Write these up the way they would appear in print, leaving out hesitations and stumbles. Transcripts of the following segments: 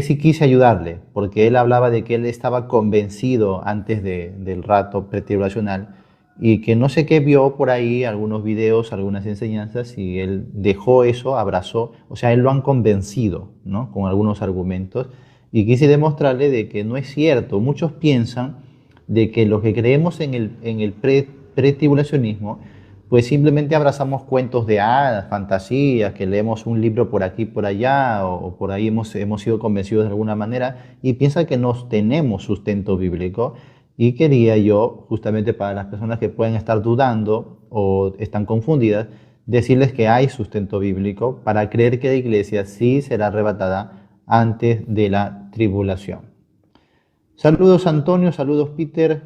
sí quise ayudarle, porque él hablaba de que él estaba convencido antes del rato pretribulacional y que no sé qué vio por ahí, algunos videos, algunas enseñanzas, y él dejó eso, abrazó, o sea, él lo han convencido, ¿no? Con algunos argumentos, y quise demostrarle de que no es cierto. Muchos piensan de que los que creemos en el pretribulacionismo, pues simplemente abrazamos cuentos de hadas, fantasías, que leemos un libro por aquí, por allá, o por ahí hemos sido convencidos de alguna manera, y piensan que no tenemos sustento bíblico. Y quería yo, justamente para las personas que pueden estar dudando o están confundidas, decirles que hay sustento bíblico para creer que la iglesia sí será arrebatada antes de la tribulación. Saludos Antonio, saludos Peter.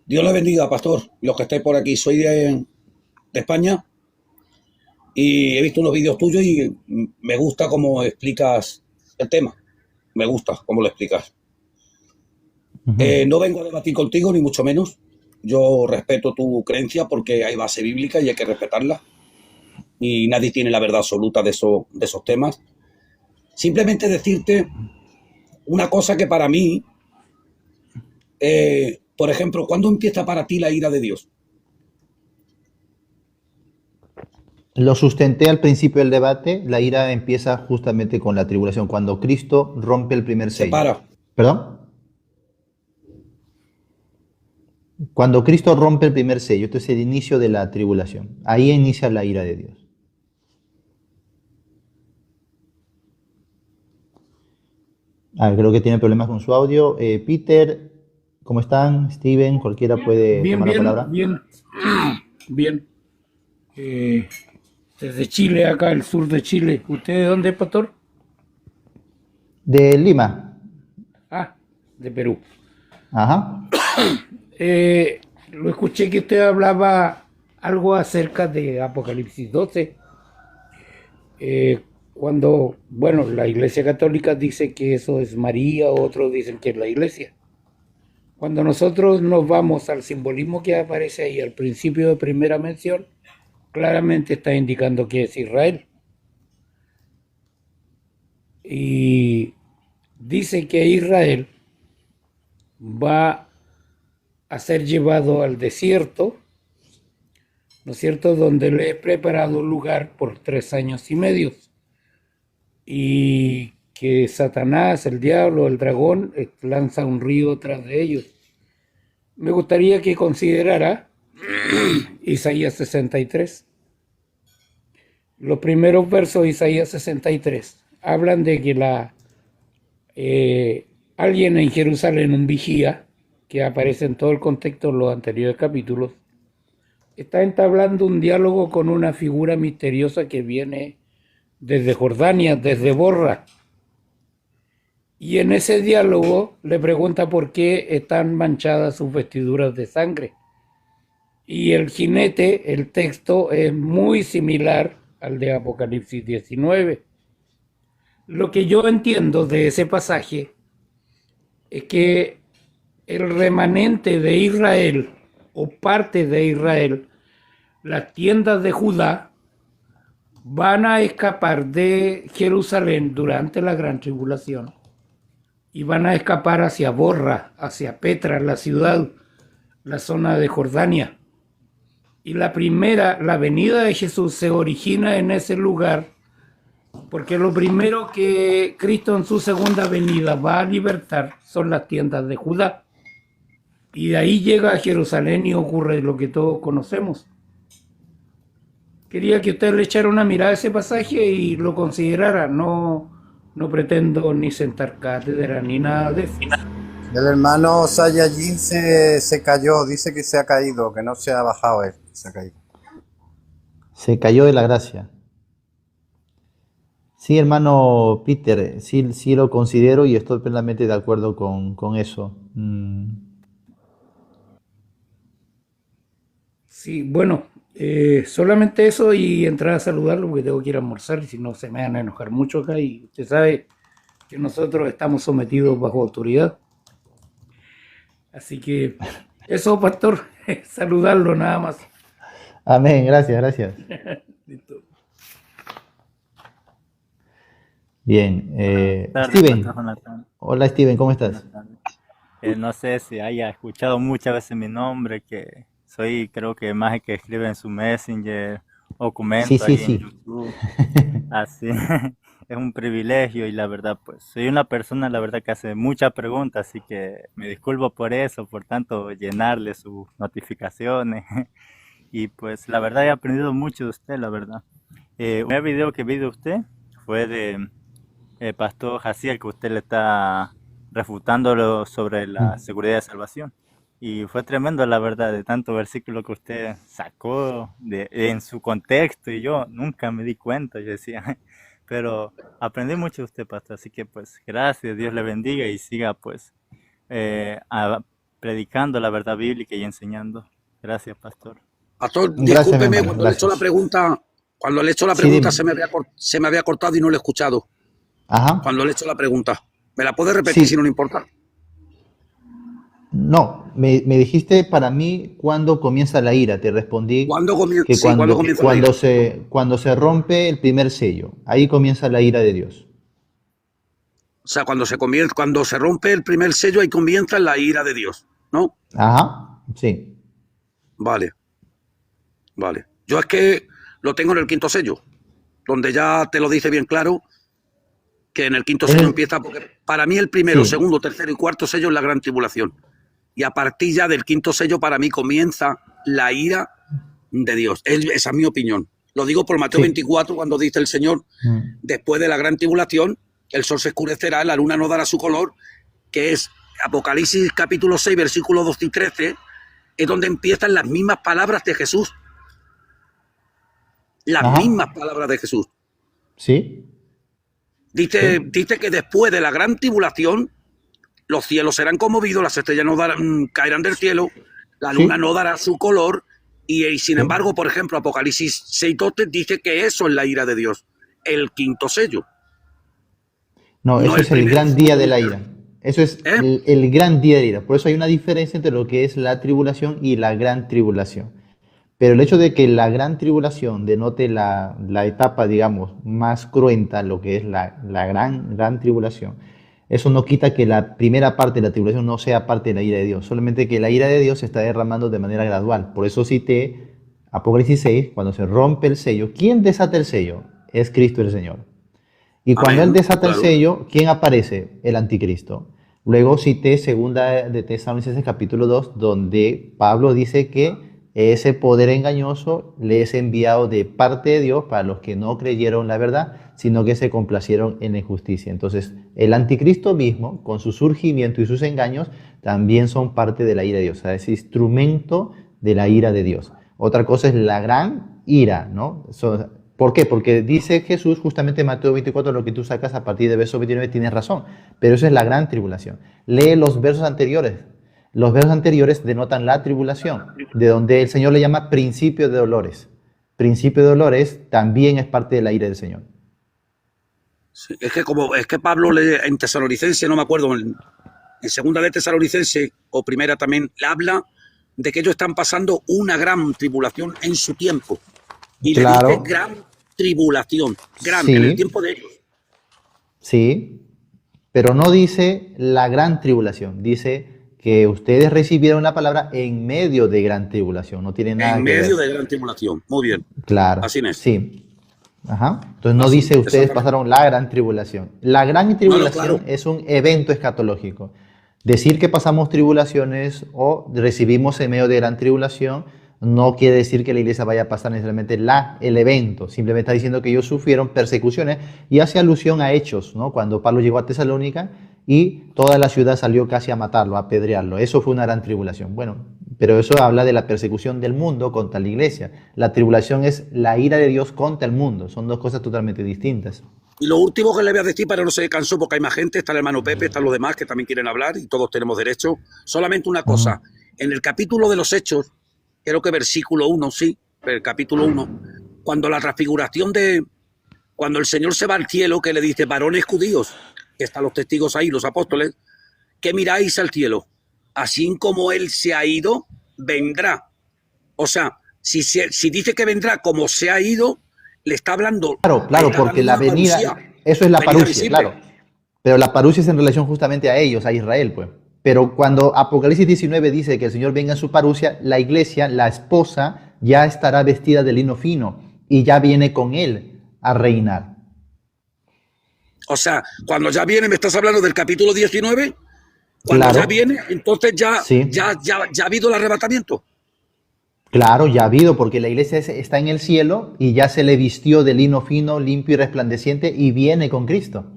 Dios le bendiga, pastor. Los que estáis por aquí, soy de España y he visto unos vídeos tuyos y me gusta cómo explicas el tema. Me gusta cómo lo explicas. Ujú. No vengo a debatir contigo, ni mucho menos. Yo respeto tu creencia porque hay base bíblica y hay que respetarla. Y nadie tiene la verdad absoluta de esos temas. Simplemente decirte una cosa que para mí, por ejemplo, ¿cuándo empieza para ti la ira de Dios? Lo sustenté al principio del debate, la ira empieza justamente con la tribulación, cuando Cristo rompe el primer Se sello. para. ¿Perdón? Cuando Cristo rompe el primer sello, esto es el inicio de la tribulación. Ahí inicia la ira de Dios. Ah, creo que tiene problemas con su audio. Peter, ¿cómo están? Steven, cualquiera puede Bien, tomar la bien, palabra. bien, bien. Eh, Desde Chile, acá, el sur de Chile. ¿Usted de dónde es, pastor? De Lima. Ah, de Perú. Ajá. Lo escuché que usted hablaba algo acerca de Apocalipsis 12. Cuando, bueno, la Iglesia Católica dice que eso es María, otros dicen que es la Iglesia. Cuando nosotros nos vamos al simbolismo que aparece ahí al principio de primera mención, claramente está indicando que es Israel. Y dice que Israel va a ser llevado al desierto, ¿no es cierto?, donde le he preparado un lugar por 3 años y medio. Y que Satanás, el diablo, el dragón, lanza un río tras de ellos. Me gustaría que considerara Isaías 63. Los primeros versos de Isaías 63 hablan de que alguien en Jerusalén, un vigía, que aparece en todo el contexto de los anteriores capítulos, está entablando un diálogo con una figura misteriosa que viene desde Jordania, desde Borra. Y en ese diálogo le pregunta por qué están manchadas sus vestiduras de sangre. Y el jinete, el texto, es muy similar al de Apocalipsis 19. Lo que yo entiendo de ese pasaje es que el remanente de Israel o parte de Israel, las tiendas de Judá, van a escapar de Jerusalén durante la gran tribulación y van a escapar hacia Borra, hacia Petra, la ciudad, la zona de Jordania. Y la venida de Jesús se origina en ese lugar porque lo primero que Cristo en su segunda venida va a libertar son las tiendas de Judá. Y de ahí llega a Jerusalén y ocurre lo que todos conocemos. Quería que usted le echara una mirada a ese pasaje y lo considerara. No pretendo ni sentar cátedra ni nada de eso. El hermano Sayajin se cayó, dice que se ha caído, que no se ha bajado él, se ha caído. Se cayó de la gracia. Sí, hermano Peter, sí, sí lo considero y estoy plenamente de acuerdo con eso. Sí, bueno, solamente eso y entrar a saludarlo porque tengo que ir a almorzar y si no se me van a enojar mucho acá y usted sabe que nosotros estamos sometidos bajo autoridad. Así que eso, pastor, saludarlo nada más. Amén, gracias, gracias. Listo. Bien. Buenas tardes, Pastor Steven. Jonathan. Hola Steven, ¿cómo estás? Buenas tardes. No sé si haya escuchado muchas veces mi nombre, que soy, creo que más el que escribe en su Messenger o Sí, comento sí, ahí en sí. YouTube. Así, es un privilegio y la verdad, pues soy una persona, la verdad, que hace muchas preguntas, así que me disculpo por eso, por tanto llenarle sus notificaciones. Y pues la verdad he aprendido mucho de usted, la verdad. Un primer video que vi de usted fue de Pastor Jaciel, que usted le está refutándolo sobre la Mm. seguridad de salvación. Y fue tremendo, la verdad, de tanto versículo que usted sacó en su contexto y yo nunca me di cuenta, yo decía, pero aprendí mucho de usted, pastor, así que pues gracias, Dios le bendiga y siga pues eh, a- predicando la verdad bíblica y enseñando. Gracias, pastor. Pastor, Gracias, mi discúlpeme, hermano, cuando le he hecho la gracias. pregunta, Sí, dime. se me había cortado y no lo he escuchado. Ajá. Cuando le he hecho la pregunta. ¿Me la puede repetir si no le Sí. importa? No, me dijiste para mí cuándo comienza la ira. Te respondí que Sí, ¿cuándo comienza la ira? cuando se rompe el primer sello, ahí comienza la ira de Dios. O sea, cuando se rompe el primer sello, ahí comienza la ira de Dios, ¿no? Ajá, sí. Vale, vale. Yo es que lo tengo en el quinto sello, donde ya te lo dice bien claro que en el quinto Es sello el- empieza, porque para mí el primero, sí, segundo, tercero y cuarto sello es la gran tribulación. Y a partir ya del quinto sello, para mí comienza la ira de Dios. Esa es mi opinión. Lo digo por Mateo sí. 24, cuando dice el Señor, Mm. después de la gran tribulación, el sol se oscurecerá, la luna no dará su color, que es Apocalipsis capítulo 6, versículos 12 y 13, es donde empiezan las mismas palabras de Jesús. Las mismas Ajá, palabras de Jesús. sí, sí, Dice que después de la gran tribulación, los cielos serán conmovidos, las estrellas no caerán del cielo, la luna no sí, dará su color, y sin sí. embargo, por ejemplo, Apocalipsis 6:12 dice que eso es la ira de Dios, el quinto sello, No, no eso el es el primero, gran día segundo de ni la tercero. ira. Eso es ¿Eh? el gran día de la ira. Por eso hay una diferencia entre lo que es la tribulación y la gran tribulación. Pero el hecho de que la gran tribulación denote la etapa, digamos, más cruenta, lo que es la gran tribulación, eso no quita que la primera parte de la tribulación no sea parte de la ira de Dios, solamente que la ira de Dios se está derramando de manera gradual. Por eso cité Apocalipsis 6, cuando se rompe el sello. ¿Quién desata el sello? Es Cristo el Señor. Y cuando Él Amén, desata el claro. sello, ¿quién aparece? El anticristo. Luego cité segunda de Tesalonicenses capítulo 2, donde Pablo dice que ese poder engañoso le es enviado de parte de Dios para los que no creyeron la verdad, sino que se complacieron en la injusticia. Entonces, el anticristo mismo, con su surgimiento y sus engaños, también son parte de la ira de Dios, o sea, es instrumento de la ira de Dios. Otra cosa es la gran ira, ¿no? ¿Por qué? Porque dice Jesús justamente en Mateo 24, lo que tú sacas a partir de verso 29, tienes razón, pero eso es la gran tribulación. Lee los versos anteriores. Los versos anteriores denotan la tribulación, de donde el Señor le llama principio de dolores. Principio de dolores también es parte de la ira del Señor. Sí, es que Pablo en Tesalonicense, no me acuerdo, en segunda de Tesalonicense o primera también, habla de que ellos están pasando una gran tribulación en su tiempo. Y le dice Claro, gran tribulación, gran, en el sí, tiempo de ellos. sí, pero no dice la gran tribulación, dice que ustedes recibieron la palabra en medio de gran tribulación, no tiene En nada que medio ver. de gran tribulación. Muy bien. Claro, Así es. sí. Ajá. Entonces no Así, dice ustedes exactamente. pasaron la gran tribulación. La gran No, no, claro. tribulación es un evento escatológico. Decir que pasamos tribulaciones o recibimos en medio de gran tribulación no quiere decir que la iglesia vaya a pasar necesariamente el evento. Simplemente está diciendo que ellos sufrieron persecuciones y hace alusión a hechos, ¿no? Cuando Pablo llegó a Tesalónica y toda la ciudad salió casi a matarlo, a apedrearlo. Eso fue una gran tribulación. Bueno, pero eso habla de la persecución del mundo contra la iglesia. La tribulación es la ira de Dios contra el mundo. Son dos cosas totalmente distintas. Y lo último que le voy a decir, para no se cansó, porque hay más gente, está el hermano Pepe, están los demás que también quieren hablar y todos tenemos derecho. Solamente una Ujú. cosa. En el capítulo de los Hechos, creo que versículo 1, sí, el capítulo 1, cuando la transfiguración cuando el Señor se va al cielo, que le dice, varones judíos, que están los testigos ahí, los apóstoles, que miráis al cielo. Así como Él se ha ido, vendrá. O sea, si dice que vendrá como se ha ido, le está hablando, Claro, le claro, está porque dando la una venida, parusía. Eso es la venida parusia, visible. claro. Pero la parusia es en relación justamente a ellos, a Israel, pues. Pero cuando Apocalipsis 19 dice que el Señor venga en su parusia, la iglesia, la esposa, ya estará vestida de lino fino y ya viene con él a reinar. O sea, cuando ya viene, me estás hablando del capítulo 19, cuando ya Claro, viene, entonces sí, ya ha habido el arrebatamiento. claro, ya ha habido, porque la iglesia está en el cielo y ya se le vistió de lino fino, limpio y resplandeciente y viene con Cristo.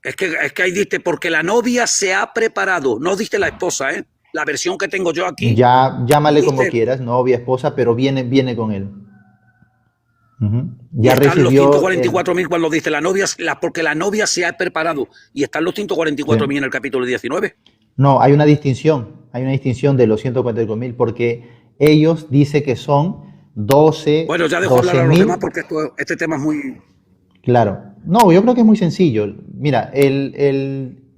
Es que ahí diste, porque la novia se ha preparado. No diste la esposa, ¿eh? La versión que tengo yo aquí, Ya llámale como dice, quieras, novia, esposa, pero viene con él. Ujú. y Ya están los recibió el... 144.000 cuando dice la novia, porque la novia se ha preparado. Y están los Sí. 144.000 en el capítulo 19. No, hay una distinción de los 144.000 porque ellos dicen que son Bueno, ya dejo hablar a doce los demás mil, porque este tema es muy... claro. No, yo creo que es muy sencillo. Mira,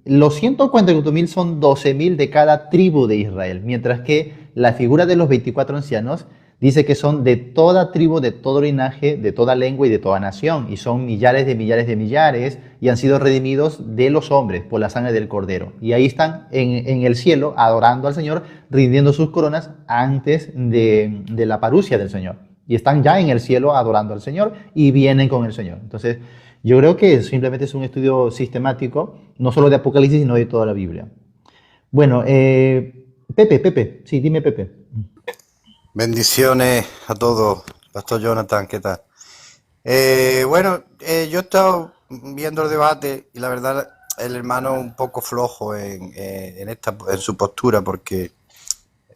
los 144.000 son 12.000 de cada tribu de Israel, mientras que la figura de los 24 ancianos dice que son de toda tribu, de todo linaje, de toda lengua y de toda nación, y son millares de millares de millares, y han sido redimidos de los hombres por la sangre del Cordero. Y ahí están en el cielo adorando al Señor, rindiendo sus coronas antes de la parusia del Señor. Y están ya en el cielo adorando al Señor y vienen con el Señor. Entonces, yo creo que simplemente es un estudio sistemático, no solo de Apocalipsis, sino de toda la Biblia. Bueno, Pepe, sí, dime Pepe. Bendiciones a todos, Pastor Jonathan, ¿qué tal? Yo he estado viendo el debate y la verdad el hermano un poco flojo en su postura, porque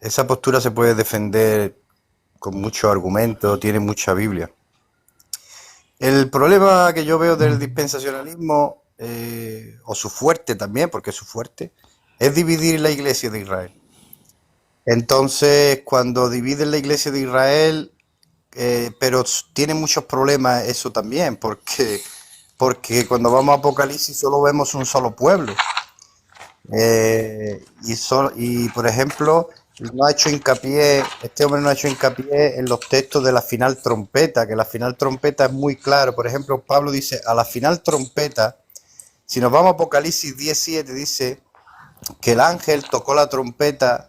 esa postura se puede defender con muchos argumentos, tiene mucha Biblia. El problema que yo veo del dispensacionalismo, o su fuerte también, porque es su fuerte, es dividir la iglesia de Israel. Entonces, cuando dividen la iglesia de Israel, pero tiene muchos problemas eso también, porque cuando vamos a Apocalipsis solo vemos un solo pueblo. Y por ejemplo, este hombre no ha hecho hincapié en los textos de la final trompeta, que la final trompeta es muy claro. Por ejemplo, Pablo dice, a la final trompeta, si nos vamos a Apocalipsis 17, dice que el ángel tocó la trompeta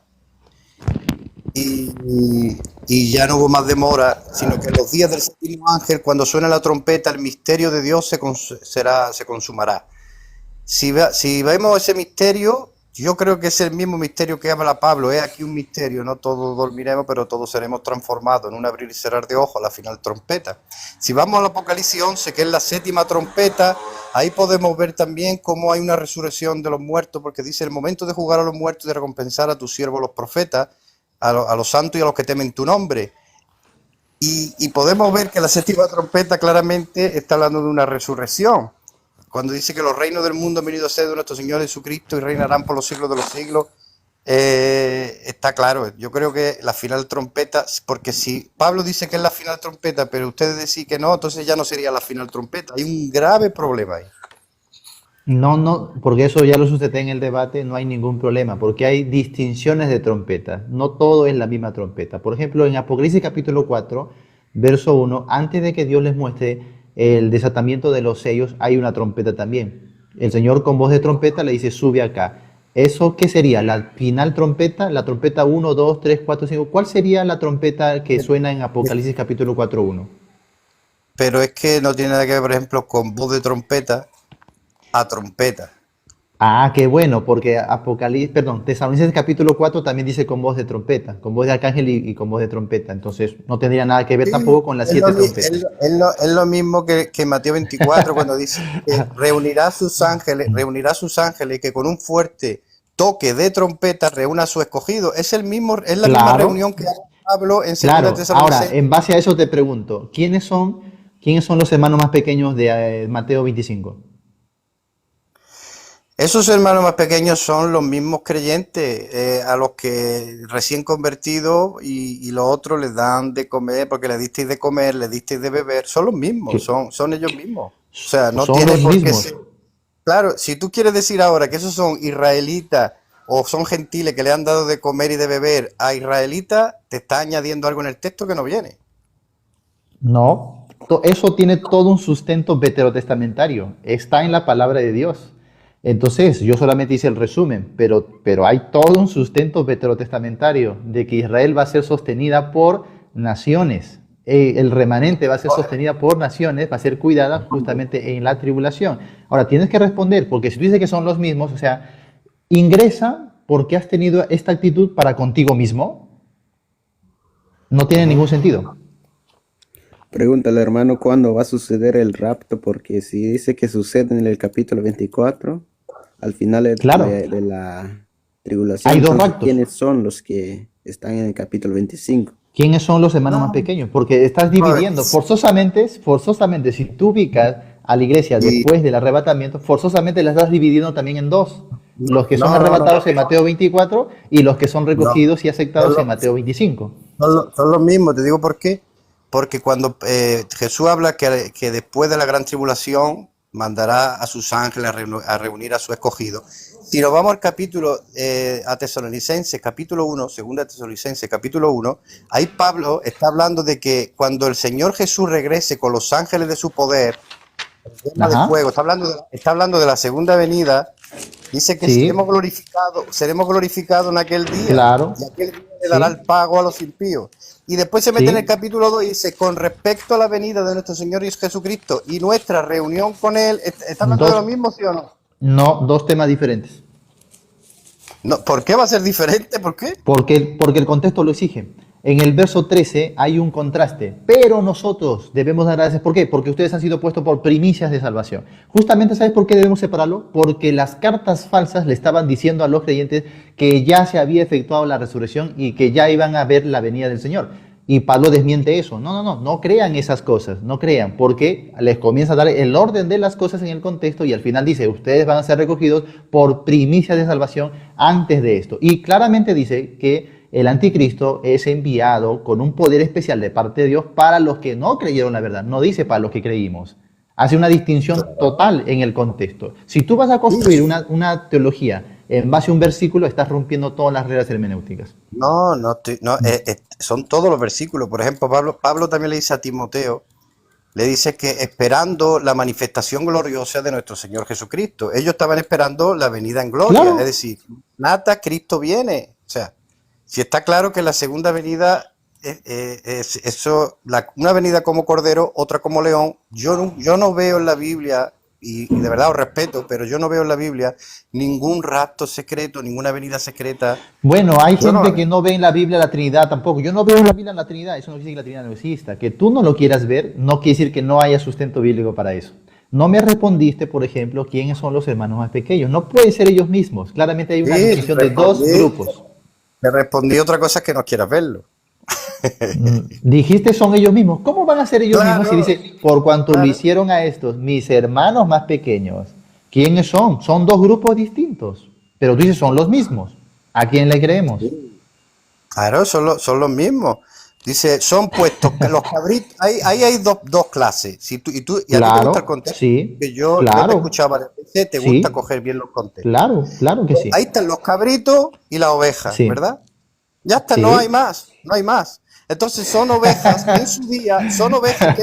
y ya no hubo más demora, sino que en los días del séptimo ángel, cuando suena la trompeta, el misterio de Dios se consumará. Si vemos ese misterio, yo creo que es el mismo misterio que habla Pablo. Es aquí un misterio, no todos dormiremos, pero todos seremos transformados en un abrir y cerrar de ojos a la final trompeta. Si vamos al Apocalipsis 11, que es la séptima trompeta, ahí podemos ver también cómo hay una resurrección de los muertos, porque dice, el momento de jugar a los muertos y de recompensar a tus siervos los profetas, a los santos y a los que temen tu nombre. Y podemos ver que la séptima trompeta claramente está hablando de una resurrección. Cuando dice que los reinos del mundo han venido a ser de nuestro Señor Jesucristo y reinarán por los siglos de los siglos, está claro. Yo creo que la final trompeta, porque si Pablo dice que es la final trompeta, pero ustedes decís que no, entonces ya no sería la final trompeta. Hay un grave problema ahí. No, porque eso ya lo sucede en el debate, no hay ningún problema, porque hay distinciones de trompetas, no todo es la misma trompeta. Por ejemplo, en Apocalipsis capítulo 4, verso 1, antes de que Dios les muestre el desatamiento de los sellos, hay una trompeta también. El Señor con voz de trompeta le dice, sube acá. ¿Eso qué sería? ¿La final trompeta? ¿La trompeta 1, 2, 3, 4, 5? ¿Cuál sería la trompeta que suena en Apocalipsis capítulo 4, 1? Pero es que no tiene nada que ver, por ejemplo, con voz de trompeta a trompeta. Ah, qué bueno, porque Tesalonicenses capítulo 4 también dice con voz de trompeta, con voz de arcángel y con voz de trompeta. Entonces no tendría nada que ver Sí, tampoco con las 7 trompetas. es lo mismo que Mateo 24 cuando dice que reunirá a sus ángeles que con un fuerte toque de trompeta reúna a su escogido. Es la misma Claro, reunión que hace Pablo en 2 claro. Ahora, Tesalonicenses. en base a eso te pregunto, quiénes son los hermanos más pequeños de Mateo 25? Esos hermanos más pequeños son los mismos creyentes, a los que recién convertidos y los otros les dan de comer, porque le disteis de comer, le disteis de beber, son los mismos, Cl- son ellos mismos. O sea, no Son tiene los por qué mismos. ser. Claro, si tú quieres decir ahora que esos son israelitas o son gentiles que le han dado de comer y de beber a israelitas, te está añadiendo algo en el texto que no viene. No, Eso tiene todo un sustento veterotestamentario, está en la palabra de Dios. Entonces, yo solamente hice el resumen, pero hay todo un sustento veterotestamentario de que Israel va a ser sostenida por naciones. El remanente va a ser sostenida por naciones, va a ser cuidada justamente en la tribulación. Ahora, tienes que responder, porque si tú dices que son los mismos, o sea, ingresa porque has tenido esta actitud para contigo mismo, no tiene ningún sentido. Pregúntale, hermano, cuándo va a suceder el rapto, porque si dice que sucede en el capítulo 24, al final Claro, de la tribulación, hay dos entonces, raptos. ¿quiénes son los que están en el capítulo 25? ¿Quiénes son los hermanos más No, pequeños? Porque estás no, dividiendo forzosamente, si tú ubicas a la iglesia y después del arrebatamiento, forzosamente la estás dividiendo también en dos. Los que son no, no, no, arrebatados en Mateo 24 y los que son no. recogidos y Son aceptados en los, Mateo 25. son los mismos, te digo por qué. Porque cuando Jesús habla que después de la gran tribulación mandará a sus ángeles a reunir a su escogido. Si nos vamos al capítulo a Tesalonicenses, capítulo 1, segunda Tesalonicenses, capítulo 1, ahí Pablo está hablando de que cuando el Señor Jesús regrese con los ángeles de su poder, llama de Ajá, fuego, está hablando de la segunda venida, dice que sí, seremos glorificados en aquel día, claro, y aquel día le dará sí, el pago a los impíos. Y después se mete en el sí, capítulo 2 y dice, con respecto a la venida de nuestro Señor Jesucristo y nuestra reunión con Él, ¿está hablando de lo dos, mismo, sí o no? no, dos temas diferentes. No, ¿por qué va a ser diferente? ¿Por qué? Porque el contexto lo exige. En el verso 13 hay un contraste, pero nosotros debemos agradecer. ¿Por qué? Porque ustedes han sido puestos por primicias de salvación. Justamente, ¿sabes por qué debemos separarlo? Porque las cartas falsas le estaban diciendo a los creyentes que ya se había efectuado la resurrección y que ya iban a ver la venida del Señor. Y Pablo desmiente eso. No crean esas cosas, no crean, porque les comienza a dar el orden de las cosas en el contexto y al final dice, ustedes van a ser recogidos por primicias de salvación antes de esto. Y claramente dice que el anticristo es enviado con un poder especial de parte de Dios para los que no creyeron la verdad, no dice para los que creímos. Hace una distinción total en el contexto. Si tú vas a construir Sí. una teología en base a un versículo, estás rompiendo todas las reglas hermenéuticas. No, no, no, son todos los versículos. Por ejemplo, Pablo también le dice a Timoteo, le dice que esperando la manifestación gloriosa de nuestro Señor Jesucristo. Ellos estaban esperando la venida en gloria, es Claro, decir, nada, Cristo viene. O sea, si está claro que la segunda venida es eso, una venida como cordero, otra como león. Yo no veo en la Biblia, y de verdad os respeto, pero yo no veo en la Biblia ningún rapto secreto, ninguna venida secreta. bueno, hay Yo no la gente veo. que no ve en la Biblia la Trinidad tampoco. Yo no veo en la Biblia la Trinidad. Eso no quiere decir que la Trinidad no exista. Que tú no lo quieras ver no quiere decir que no haya sustento bíblico para eso. No me respondiste, por ejemplo, quiénes son los hermanos más pequeños. No pueden ser ellos mismos. Claramente hay una Sí, distinción de dos grupos. te respondí otra cosa que no quieras verlo. Dijiste son ellos mismos. ¿Cómo van a ser ellos mismos si Claro, dice, por cuanto lo claro. hicieron a estos, mis hermanos más pequeños? ¿Quiénes son? Son dos grupos distintos. Pero tú dices, son los mismos. ¿A quién le creemos? Claro, son los mismos. Dice, son puestos que los cabritos. Ahí hay dos clases. Si y a ti te gusta el Claro, contexto, sí, que yo te he claro, escuchado varias veces, te gusta sí, coger bien los contextos. claro que sí. Ahí están los cabritos y las ovejas, Sí, ¿verdad? Ya está, no hay sí. más, no hay más. Entonces son ovejas que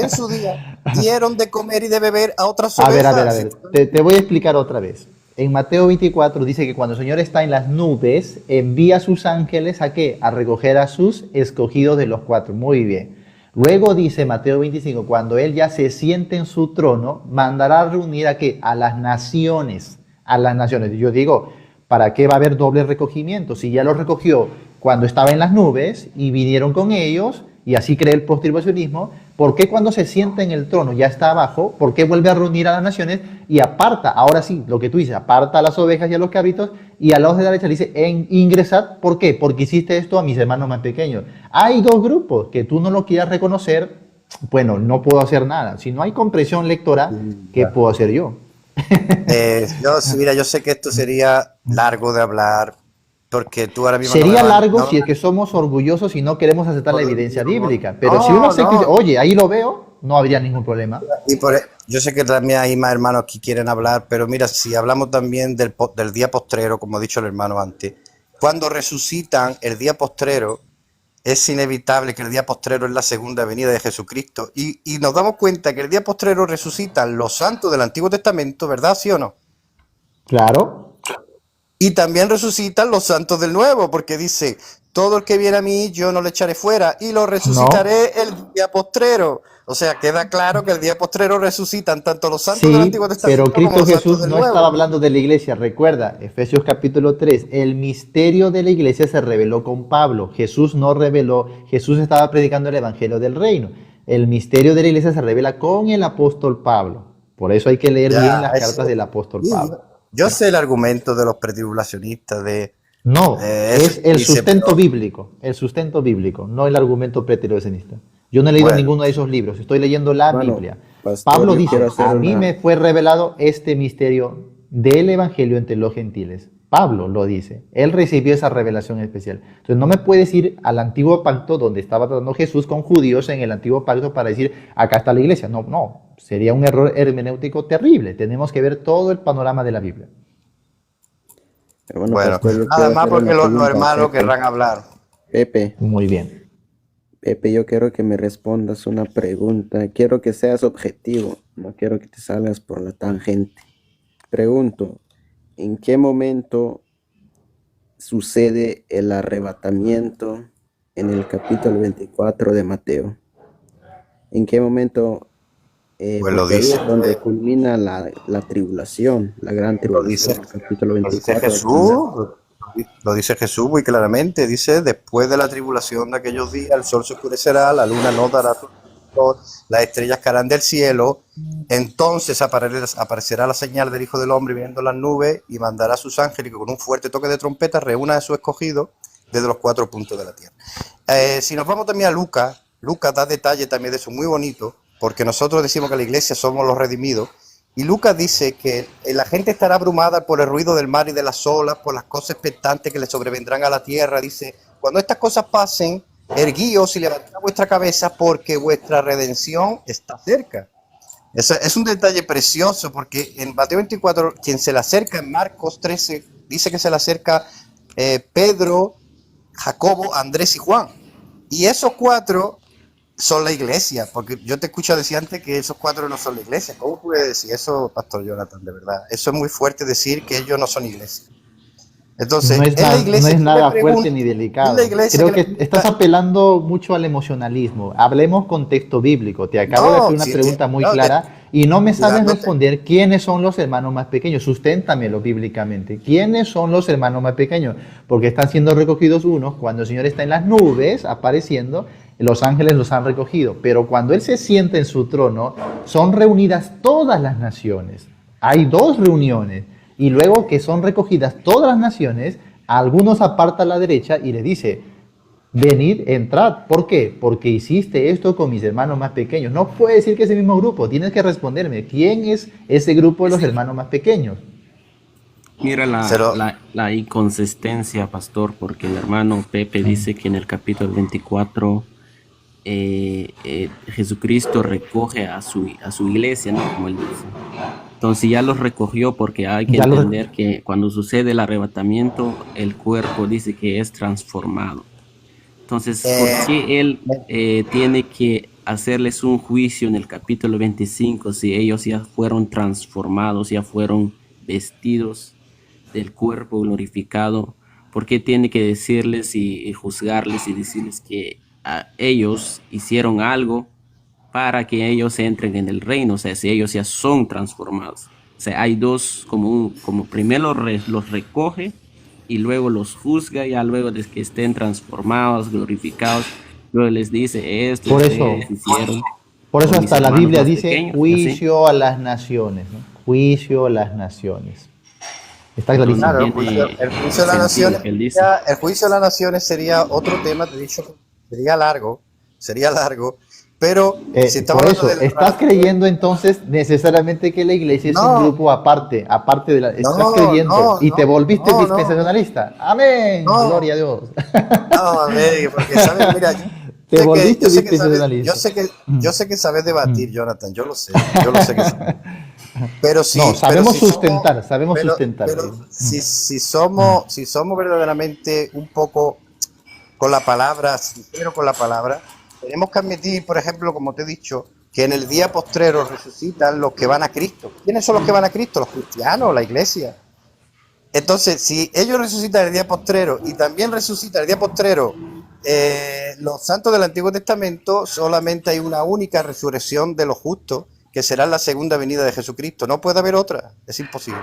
en su día dieron de comer y de beber a otras A ovejas. ver. Te voy a explicar otra vez. En Mateo 24 dice que cuando el Señor está en las nubes, envía a sus ángeles ¿a qué? A recoger a sus escogidos de los cuatro. Muy bien. Luego dice Mateo 25, cuando Él ya se siente en su trono, mandará a reunir ¿a qué? A las naciones. A las naciones. Yo digo, ¿para qué va a haber doble recogimiento? Si ya los recogió cuando estaba en las nubes y vinieron con ellos, y así cree el postribulacionismo, ¿por qué cuando se sienta en el trono ya está abajo? ¿Por qué vuelve a reunir a las naciones y aparta, ahora sí, lo que tú dices, aparta a las ovejas y a los cabritos y a los de la derecha le dice, ingresad, ¿por qué? Porque hiciste esto a mis hermanos más pequeños. Hay dos grupos que tú no lo quieras reconocer, bueno, no puedo hacer nada. Si no hay comprensión lectora, ¿qué puedo hacer yo? Mira, yo sé que esto sería largo de hablar, porque tú ahora mismo no me Sería vas, largo no, si es que somos orgullosos y no queremos aceptar la evidencia bíblica, pero si uno no, acepta y dice, no. oye, ahí lo veo, no habría ningún problema. Yo sé que también hay más hermanos que quieren hablar, pero mira, si hablamos también del día postrero, como ha dicho el hermano antes, cuando resucitan el día postrero, es inevitable que el día postrero es la segunda venida de Jesucristo. Y nos damos cuenta que el día postrero resucitan los santos del Antiguo Testamento, ¿verdad? ¿Sí o no? Claro. Y también resucitan los santos del Nuevo, porque dice, todo el que viene a mí, yo no le echaré fuera, y lo No. resucitaré el día postrero. O sea, queda claro que el día postrero resucitan tanto los santos del Sí, Antiguo pero Testamento como Cristo los santos Jesús del no estaba Nuevo. hablando de la iglesia. Recuerda, Efesios capítulo 3, el misterio de la iglesia se reveló con Pablo. Jesús no reveló, Jesús estaba predicando el evangelio del reino. El misterio de la iglesia se revela con el apóstol Pablo. Por eso hay que leer bien Ya, las cartas eso. del apóstol Sí, Pablo. yo sé el argumento de los pretribulacionistas de No, eso es el dice, sustento bíblico, no el argumento preteriocenista. Yo no he leído bueno, ninguno de esos libros, estoy leyendo la Hermano, Biblia. pastor, Pablo yo quiero dice, hacer a mí una... me fue revelado este misterio del evangelio entre los gentiles. Pablo lo dice, él recibió esa revelación especial. Entonces no me puedes ir al antiguo pacto donde estaba tratando Jesús con judíos en el antiguo pacto para decir, acá está la iglesia. No, no, sería un error hermenéutico terrible. Tenemos que ver todo el panorama de la Biblia. Hermano bueno, pastor, yo nada quiero más hacer porque una los pregunta a hermanos Pepe. querrán hablar. Pepe, Muy bien. Pepe, yo quiero que me respondas una pregunta. Quiero que seas objetivo, no quiero que te salgas por la tangente. Pregunto, ¿en qué momento sucede el arrebatamiento en el capítulo 24 de Mateo? ¿En qué momento? Pues lo Porque ahí dice, es donde culmina la tribulación, la gran lo dice, tribulación, el capítulo lo dice 24 del Jesús, final. lo dice Jesús muy claramente, dice, después de la tribulación de aquellos días, el sol se oscurecerá, la luna no dará su resplandor, las estrellas caerán del cielo, entonces aparecerá la señal del Hijo del Hombre viendo las nubes y mandará a sus ángeles que con un fuerte toque de trompeta reúna a sus escogidos desde los cuatro puntos de la tierra. Si nos vamos también a Lucas, Lucas da detalle también de eso muy bonito, porque nosotros decimos que la iglesia somos los redimidos, y Lucas dice que la gente estará abrumada por el ruido del mar y de las olas, por las cosas expectantes que le sobrevendrán a la tierra. Dice, cuando estas cosas pasen, erguíos y levantad vuestra cabeza porque vuestra redención está cerca. Eso es un detalle precioso porque en Mateo 24, quien se le acerca en Marcos 13, dice que se le acerca Pedro, Jacobo, Andrés y Juan. Y esos cuatro son la iglesia, porque yo te escucho decir antes que esos cuatro no son la iglesia. ¿Cómo puede decir eso, Pastor Jonathan, de verdad? Eso es muy fuerte decir que ellos no son iglesia. Entonces, No es, es la no iglesia es que le nada fuerte pregunta, ni es la delicado. iglesia Creo que le que estás pregunta, apelando mucho al emocionalismo. Hablemos con texto bíblico. Te acabo de hacer no, una si pregunta muy no, clara y no me sabes dándote, responder quiénes son los hermanos más pequeños. Susténtamelo bíblicamente. ¿Quiénes son los hermanos más pequeños? Porque están siendo recogidos unos cuando el Señor está en las nubes apareciendo. Los ángeles los han recogido. Pero cuando Él se sienta en su trono, son reunidas todas las naciones. Hay dos reuniones. Y luego que son recogidas todas las naciones, a algunos aparta a la derecha y le dice, venid, entrad. ¿Por qué? Porque hiciste esto con mis hermanos más pequeños. No puede decir que es el mismo grupo. Tienes que responderme, ¿quién es ese grupo de los hermanos más pequeños? Mira la inconsistencia, pastor, porque el hermano Pepe dice que en el capítulo 24 Jesucristo recoge a su iglesia, ¿no? Como él dice. Entonces ya los recogió porque hay que entender que cuando sucede el arrebatamiento, el cuerpo dice que es transformado. Entonces, ¿por qué él tiene que hacerles un juicio en el capítulo 25 si ellos ya fueron transformados, ya fueron vestidos del cuerpo glorificado? ¿Por qué tiene que decirles y juzgarles y decirles que ellos hicieron algo para que ellos entren en el reino? O sea, si ellos ya son transformados. O sea, hay dos, como primero los recoge y luego los juzga, ya luego de que estén transformados, glorificados, luego les dice esto, por eso hicieron. Por eso hasta la Biblia dice pequeños, juicio a las naciones, ¿no? Juicio a las naciones. Está clarísimo. claro, el juicio de las naciones, el juicio de las naciones sería otro tema, te he dicho, sería largo, pero si estamos por eso, hablando ¿estás creyendo entonces necesariamente que la iglesia es un grupo aparte de la... Estás creyendo y te volviste dispensacionalista. Amén, gloria a Dios. No, amén, porque sabes, mira, te volviste dispensacionalista. yo sé que sabes debatir, Jonathan, yo lo sé que sabes. Pero sí, no, sabemos pero sustentar. Pero si somos verdaderamente un poco con la palabra, sincero con la palabra, tenemos que admitir, por ejemplo, como te he dicho, que en el día postrero resucitan los que van a Cristo. ¿Quiénes son los que van a Cristo? Los cristianos, la iglesia. Entonces, si ellos resucitan el día postrero y también resucitan el día postrero los santos del Antiguo Testamento, solamente hay una única resurrección de los justos, que será la segunda venida de Jesucristo. No puede haber otra, es imposible.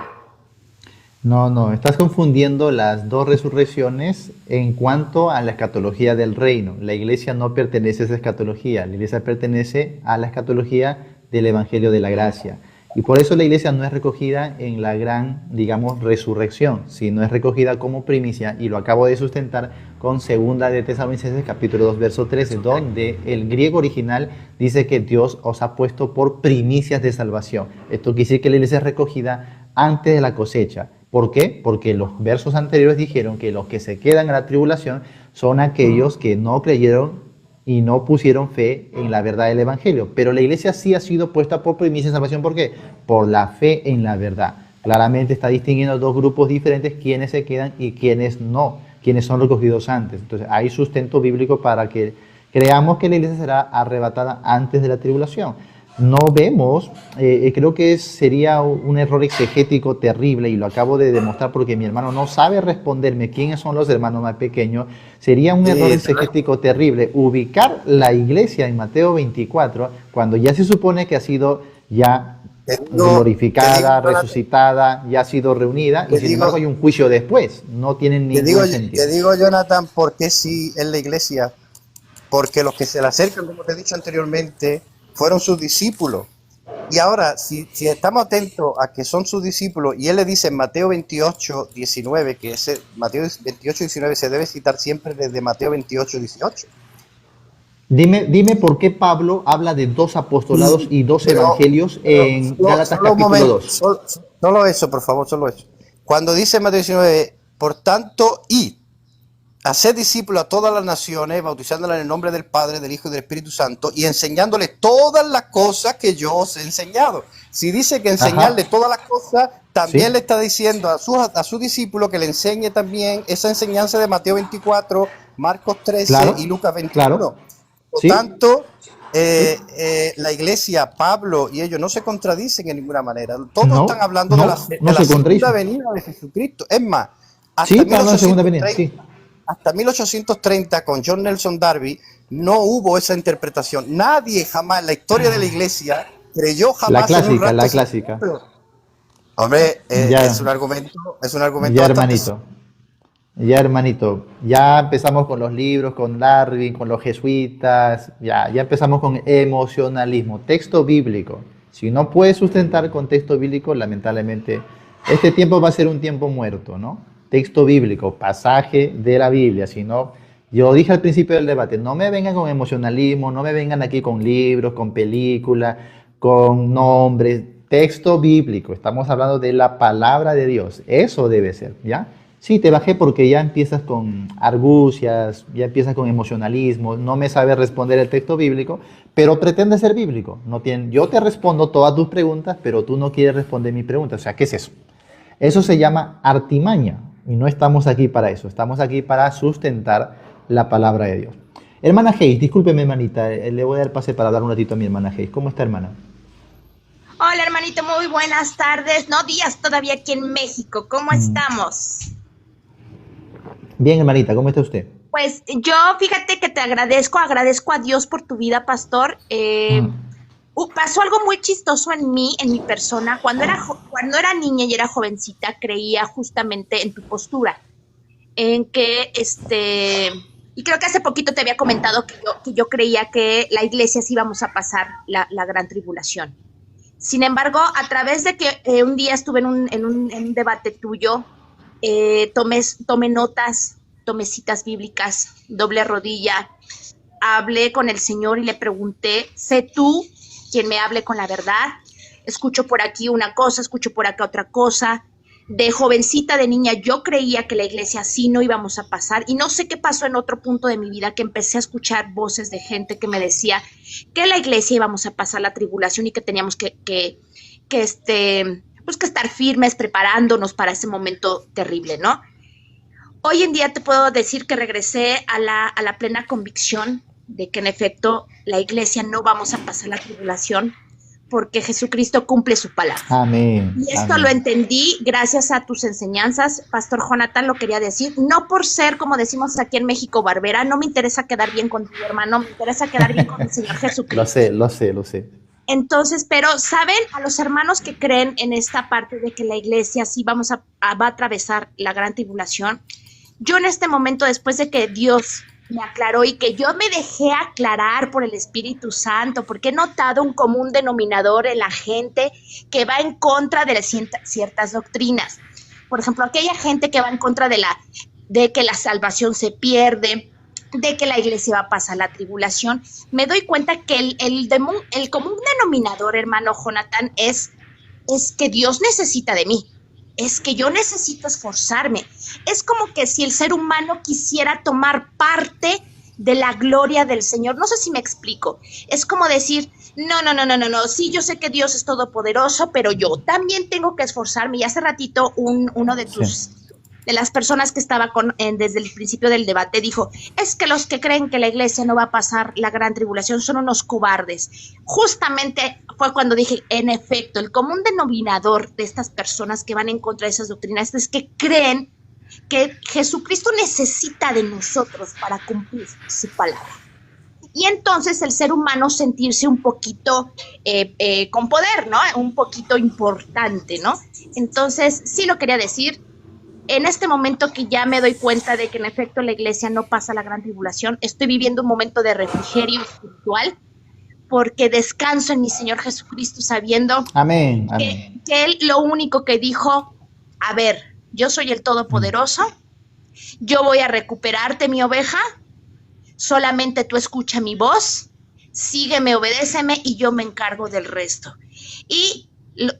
No, estás confundiendo las dos resurrecciones en cuanto a la escatología del reino. La iglesia no pertenece a esa escatología, la iglesia pertenece a la escatología del Evangelio de la Gracia. Y por eso la iglesia no es recogida en la gran, digamos, resurrección, sino es recogida como primicia, y lo acabo de sustentar con segunda de Tesalonicenses capítulo 2, verso 13, donde el griego original dice que Dios os ha puesto por primicias de salvación. Esto quiere decir que la iglesia es recogida antes de la cosecha. ¿Por qué? Porque los versos anteriores dijeron que los que se quedan en la tribulación son aquellos que no creyeron y no pusieron fe en la verdad del Evangelio. Pero la iglesia sí ha sido puesta por primicia de salvación. ¿Por qué? Por la fe en la verdad. Claramente está distinguiendo dos grupos diferentes, quienes se quedan y quienes no, quienes son recogidos antes. Entonces hay sustento bíblico para que creamos que la iglesia será arrebatada antes de la tribulación. No vemos, creo que sería un error exegético terrible, y lo acabo de demostrar porque mi hermano no sabe responderme quiénes son los hermanos más pequeños. Sería un error exegético terrible ubicar la iglesia en Mateo 24 cuando ya se supone que ha sido ya glorificada, resucitada, ya ha sido reunida, y sin embargo hay un juicio después. No tienen ningún sentido. Te digo, Jonathan, ¿por qué sí en la iglesia? Porque los que se le acercan, como te he dicho anteriormente, fueron sus discípulos. Y ahora, si estamos atentos a que son sus discípulos, y él le dice en Mateo 28, 19, que ese Mateo 28, 19 se debe citar siempre desde Mateo 28, 18. Dime por qué Pablo habla de dos apostolados y dos evangelios en Gálatas capítulo 2. Solo eso, por favor, solo eso. Cuando dice en Mateo 19, por tanto, haced discípulos a todas las naciones, bautizándolas en el nombre del Padre, del Hijo y del Espíritu Santo, y enseñándoles todas las cosas que yo os he enseñado. Si dice que enseñarle todas las cosas, también le está diciendo a sus discípulos que le enseñe también esa enseñanza de Mateo 24, Marcos 13 y Lucas 21. Por tanto, la iglesia, Pablo y ellos no se contradicen en ninguna manera. Todos están hablando de la segunda venida de Jesucristo. Es más, hasta 1830 con John Nelson Darby no hubo esa interpretación. Nadie jamás en la historia de la iglesia creyó jamás en un rapto. La clásica. Hombre, es un argumento Ya, hermanito, ya empezamos con los libros, con Darwin, con los jesuitas, ya empezamos con emocionalismo, texto bíblico. Si no puedes sustentar con texto bíblico, lamentablemente, este tiempo va a ser un tiempo muerto, ¿no? Texto bíblico, pasaje de la Biblia. Si no, yo dije al principio del debate, no me vengan con emocionalismo, no me vengan aquí con libros, con películas, con nombres, texto bíblico. Estamos hablando de la palabra de Dios, eso debe ser, ¿ya? Sí, te bajé porque ya empiezas con argucias, ya empiezas con emocionalismo, no me sabes responder el texto bíblico, pero pretende ser bíblico. Yo te respondo todas tus preguntas, pero tú no quieres responder mi pregunta. O sea, ¿qué es eso? Eso se llama artimaña, y no estamos aquí para eso. Estamos aquí para sustentar la palabra de Dios. Hermana Hayes, discúlpeme, hermanita, le voy a dar pase para hablar un ratito a mi hermana Hayes. ¿Cómo está, hermana? Hola, hermanito, muy buenas tardes. No, días todavía aquí en México. ¿Cómo estamos? Bien, hermanita, ¿cómo está usted? Pues yo, fíjate que te agradezco a Dios por tu vida, pastor. Pasó algo muy chistoso en mi persona. Cuando era niña y era jovencita, creía justamente en tu postura, en que, y creo que hace poquito te había comentado que yo creía que la iglesia sí íbamos a pasar la gran tribulación. Sin embargo, a través de que un día estuve en un debate tuyo, tomé notas, tomé citas bíblicas, doble rodilla, hablé con el Señor y le pregunté, sé tú quien me hable con la verdad. Escucho por aquí una cosa, escucho por acá otra cosa. De jovencita, de niña, yo creía que la iglesia sí no íbamos a pasar, y no sé qué pasó en otro punto de mi vida, que empecé a escuchar voces de gente que me decía que la iglesia íbamos a pasar la tribulación y que teníamos que estar firmes, preparándonos para ese momento terrible, ¿no? Hoy en día te puedo decir que regresé a la plena convicción de que en efecto la iglesia no vamos a pasar la tribulación porque Jesucristo cumple su palabra. Amén. Y esto Amén. lo entendí gracias a tus enseñanzas, Pastor Jonathan, lo quería decir, no por ser, como decimos aquí en México, barbera, no me interesa quedar bien con tu hermano, me interesa quedar bien con el Señor Jesucristo. Lo sé. Entonces, pero saben, a los hermanos que creen en esta parte de que la iglesia sí va a atravesar la gran tribulación, yo en este momento, después de que Dios me aclaró y que yo me dejé aclarar por el Espíritu Santo, porque he notado un común denominador en la gente que va en contra de ciertas doctrinas. Por ejemplo, aquella gente que va en contra de que la salvación se pierde, de que la iglesia va a pasar la tribulación, me doy cuenta que el común denominador, hermano Jonathan, es que Dios necesita de mí. Es que yo necesito esforzarme. Es como que si el ser humano quisiera tomar parte de la gloria del Señor. No sé si me explico. Es como decir, no. Sí, yo sé que Dios es todopoderoso, pero yo también tengo que esforzarme. Y hace ratito uno de las personas que estaba desde el principio del debate dijo, es que los que creen que la iglesia no va a pasar la gran tribulación son unos cobardes. Justamente fue cuando dije, en efecto, el común denominador de estas personas que van en contra de esas doctrinas es que creen que Jesucristo necesita de nosotros para cumplir su palabra. Y entonces el ser humano sentirse un poquito con poder, ¿no? Un poquito importante, ¿no? Entonces, sí lo quería decir. En este momento que ya me doy cuenta de que en efecto la iglesia no pasa la gran tribulación, estoy viviendo un momento de refrigerio espiritual porque descanso en mi Señor Jesucristo sabiendo Amén. que Él lo único que dijo, a ver, yo soy el Todopoderoso, yo voy a recuperarte mi oveja, solamente tú escucha mi voz, sígueme, obedéceme y yo me encargo del resto. Y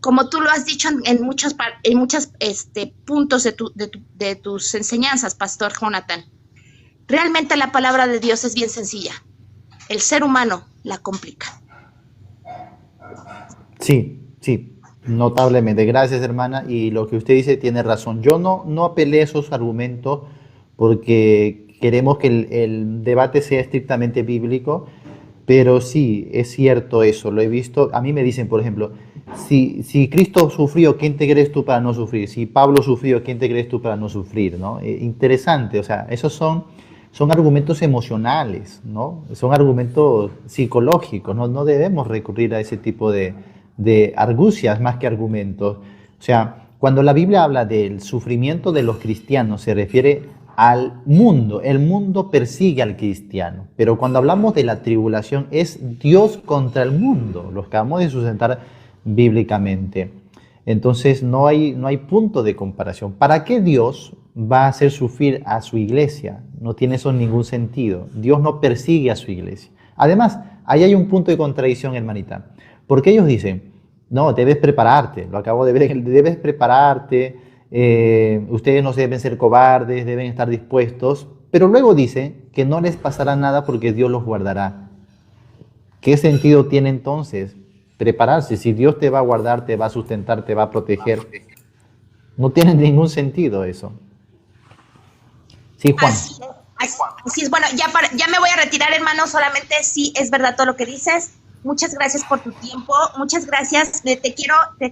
como tú lo has dicho en muchos puntos de tus enseñanzas, Pastor Jonathan, realmente la palabra de Dios es bien sencilla. El ser humano la complica. Sí, notablemente. Gracias, hermana. Y lo que usted dice tiene razón. Yo no apelé esos argumentos porque queremos que el debate sea estrictamente bíblico, pero sí, es cierto eso. Lo he visto. A mí me dicen, por ejemplo, si Cristo sufrió, ¿quién te crees tú para no sufrir? Si Pablo sufrió, ¿quién te crees tú para no sufrir? ¿No? Interesante, o sea, esos son argumentos emocionales, ¿no? Son argumentos psicológicos, no debemos recurrir a ese tipo de argucias más que argumentos. O sea, cuando la Biblia habla del sufrimiento de los cristianos, se refiere al mundo. El mundo persigue al cristiano, pero cuando hablamos de la tribulación es Dios contra el mundo, lo acabamos de sustentar bíblicamente. Entonces no hay punto de comparación. ¿Para qué Dios va a hacer sufrir a su iglesia? No tiene eso ningún sentido. Dios no persigue a su iglesia. Además, ahí hay un punto de contradicción, hermanita, porque ellos dicen, no, debes prepararte, lo acabo de ver, debes prepararte, ustedes no deben ser cobardes, deben estar dispuestos, pero luego dice que no les pasará nada porque Dios los guardará. ¿Qué sentido tiene entonces prepararse? Si Dios te va a guardar, te va a sustentar, te va a proteger, no tiene ningún sentido eso. Sí, Juan. Así es. Bueno, ya me voy a retirar, hermano, solamente sí es verdad todo lo que dices. Muchas gracias por tu tiempo, muchas gracias. Te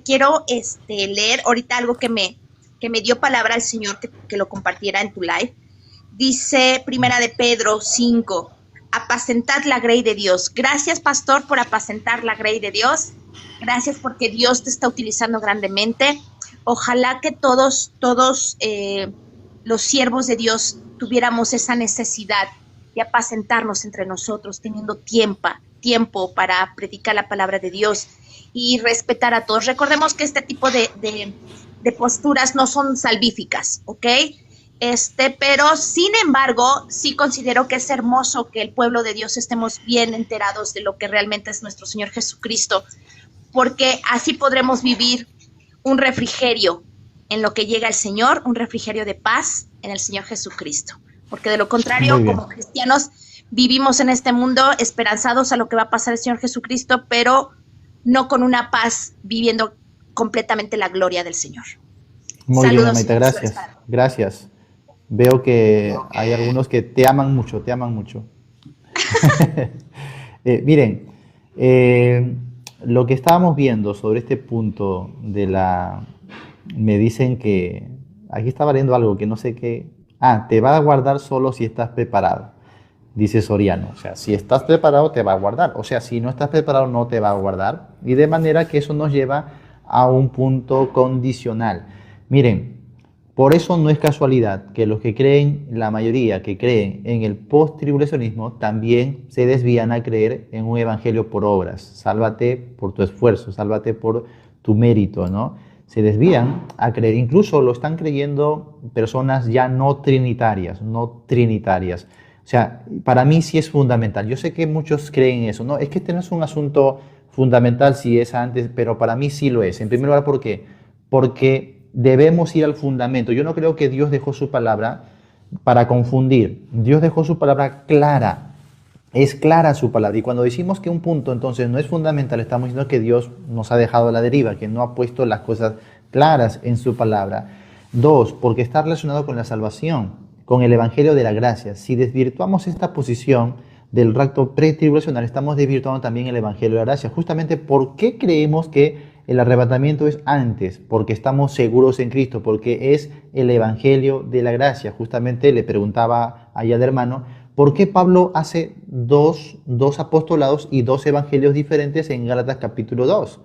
quiero leer ahorita algo que me dio palabra el Señor que lo compartiera en tu live. Dice Primera de Pedro 5, apacentad la grey de Dios. Gracias, pastor, por apacentar la grey de Dios. Gracias porque Dios te está utilizando grandemente. Ojalá que todos los siervos de Dios tuviéramos esa necesidad de apacentarnos entre nosotros, teniendo tiempo para predicar la palabra de Dios y respetar a todos. Recordemos que este tipo de posturas no son salvíficas, ¿ok? Pero sin embargo, sí considero que es hermoso que el pueblo de Dios estemos bien enterados de lo que realmente es nuestro Señor Jesucristo, porque así podremos vivir un refrigerio en lo que llega el Señor, un refrigerio de paz en el Señor Jesucristo, porque de lo contrario, como cristianos, vivimos en este mundo esperanzados a lo que va a pasar el Señor Jesucristo, pero no con una paz, viviendo completamente la gloria del Señor. Muy Saludos, bien, Maite, gracias. Veo que hay algunos que te aman mucho, te aman mucho. Miren, lo que estábamos viendo sobre este punto de la... Me dicen que... Aquí estaba leyendo algo que no sé qué... Ah, te va a guardar solo si estás preparado, dice Soriano. O sea, si estás preparado te va a guardar. O sea, si no estás preparado no te va a guardar. Y de manera que eso nos lleva a un punto condicional. Miren, por eso no es casualidad que los que creen, la mayoría que creen en el post-tribulacionismo, también se desvían a creer en un evangelio por obras. Sálvate por tu esfuerzo, sálvate por tu mérito, ¿no? Se desvían a creer, incluso lo están creyendo personas ya no trinitarias, no trinitarias. O sea, para mí sí es fundamental. Yo sé que muchos creen eso, ¿no? Es que este no es un asunto fundamental si es antes, pero para mí sí lo es. En primer lugar, ¿por qué? Porque debemos ir al fundamento. Yo no creo que Dios dejó su palabra para confundir. Dios dejó su palabra clara. Es clara su palabra. Y cuando decimos que un punto entonces no es fundamental, estamos diciendo que Dios nos ha dejado a la deriva, que no ha puesto las cosas claras en su palabra. Dos, porque está relacionado con la salvación, con el evangelio de la gracia. Si desvirtuamos esta posición del rapto pretribulacional, estamos desvirtuando también el evangelio de la gracia. Justamente, ¿por qué creemos que el arrebatamiento es antes? Porque estamos seguros en Cristo, porque es el evangelio de la gracia. Justamente le preguntaba allá al hermano, ¿por qué Pablo hace dos apostolados y dos evangelios diferentes en Gálatas capítulo 2?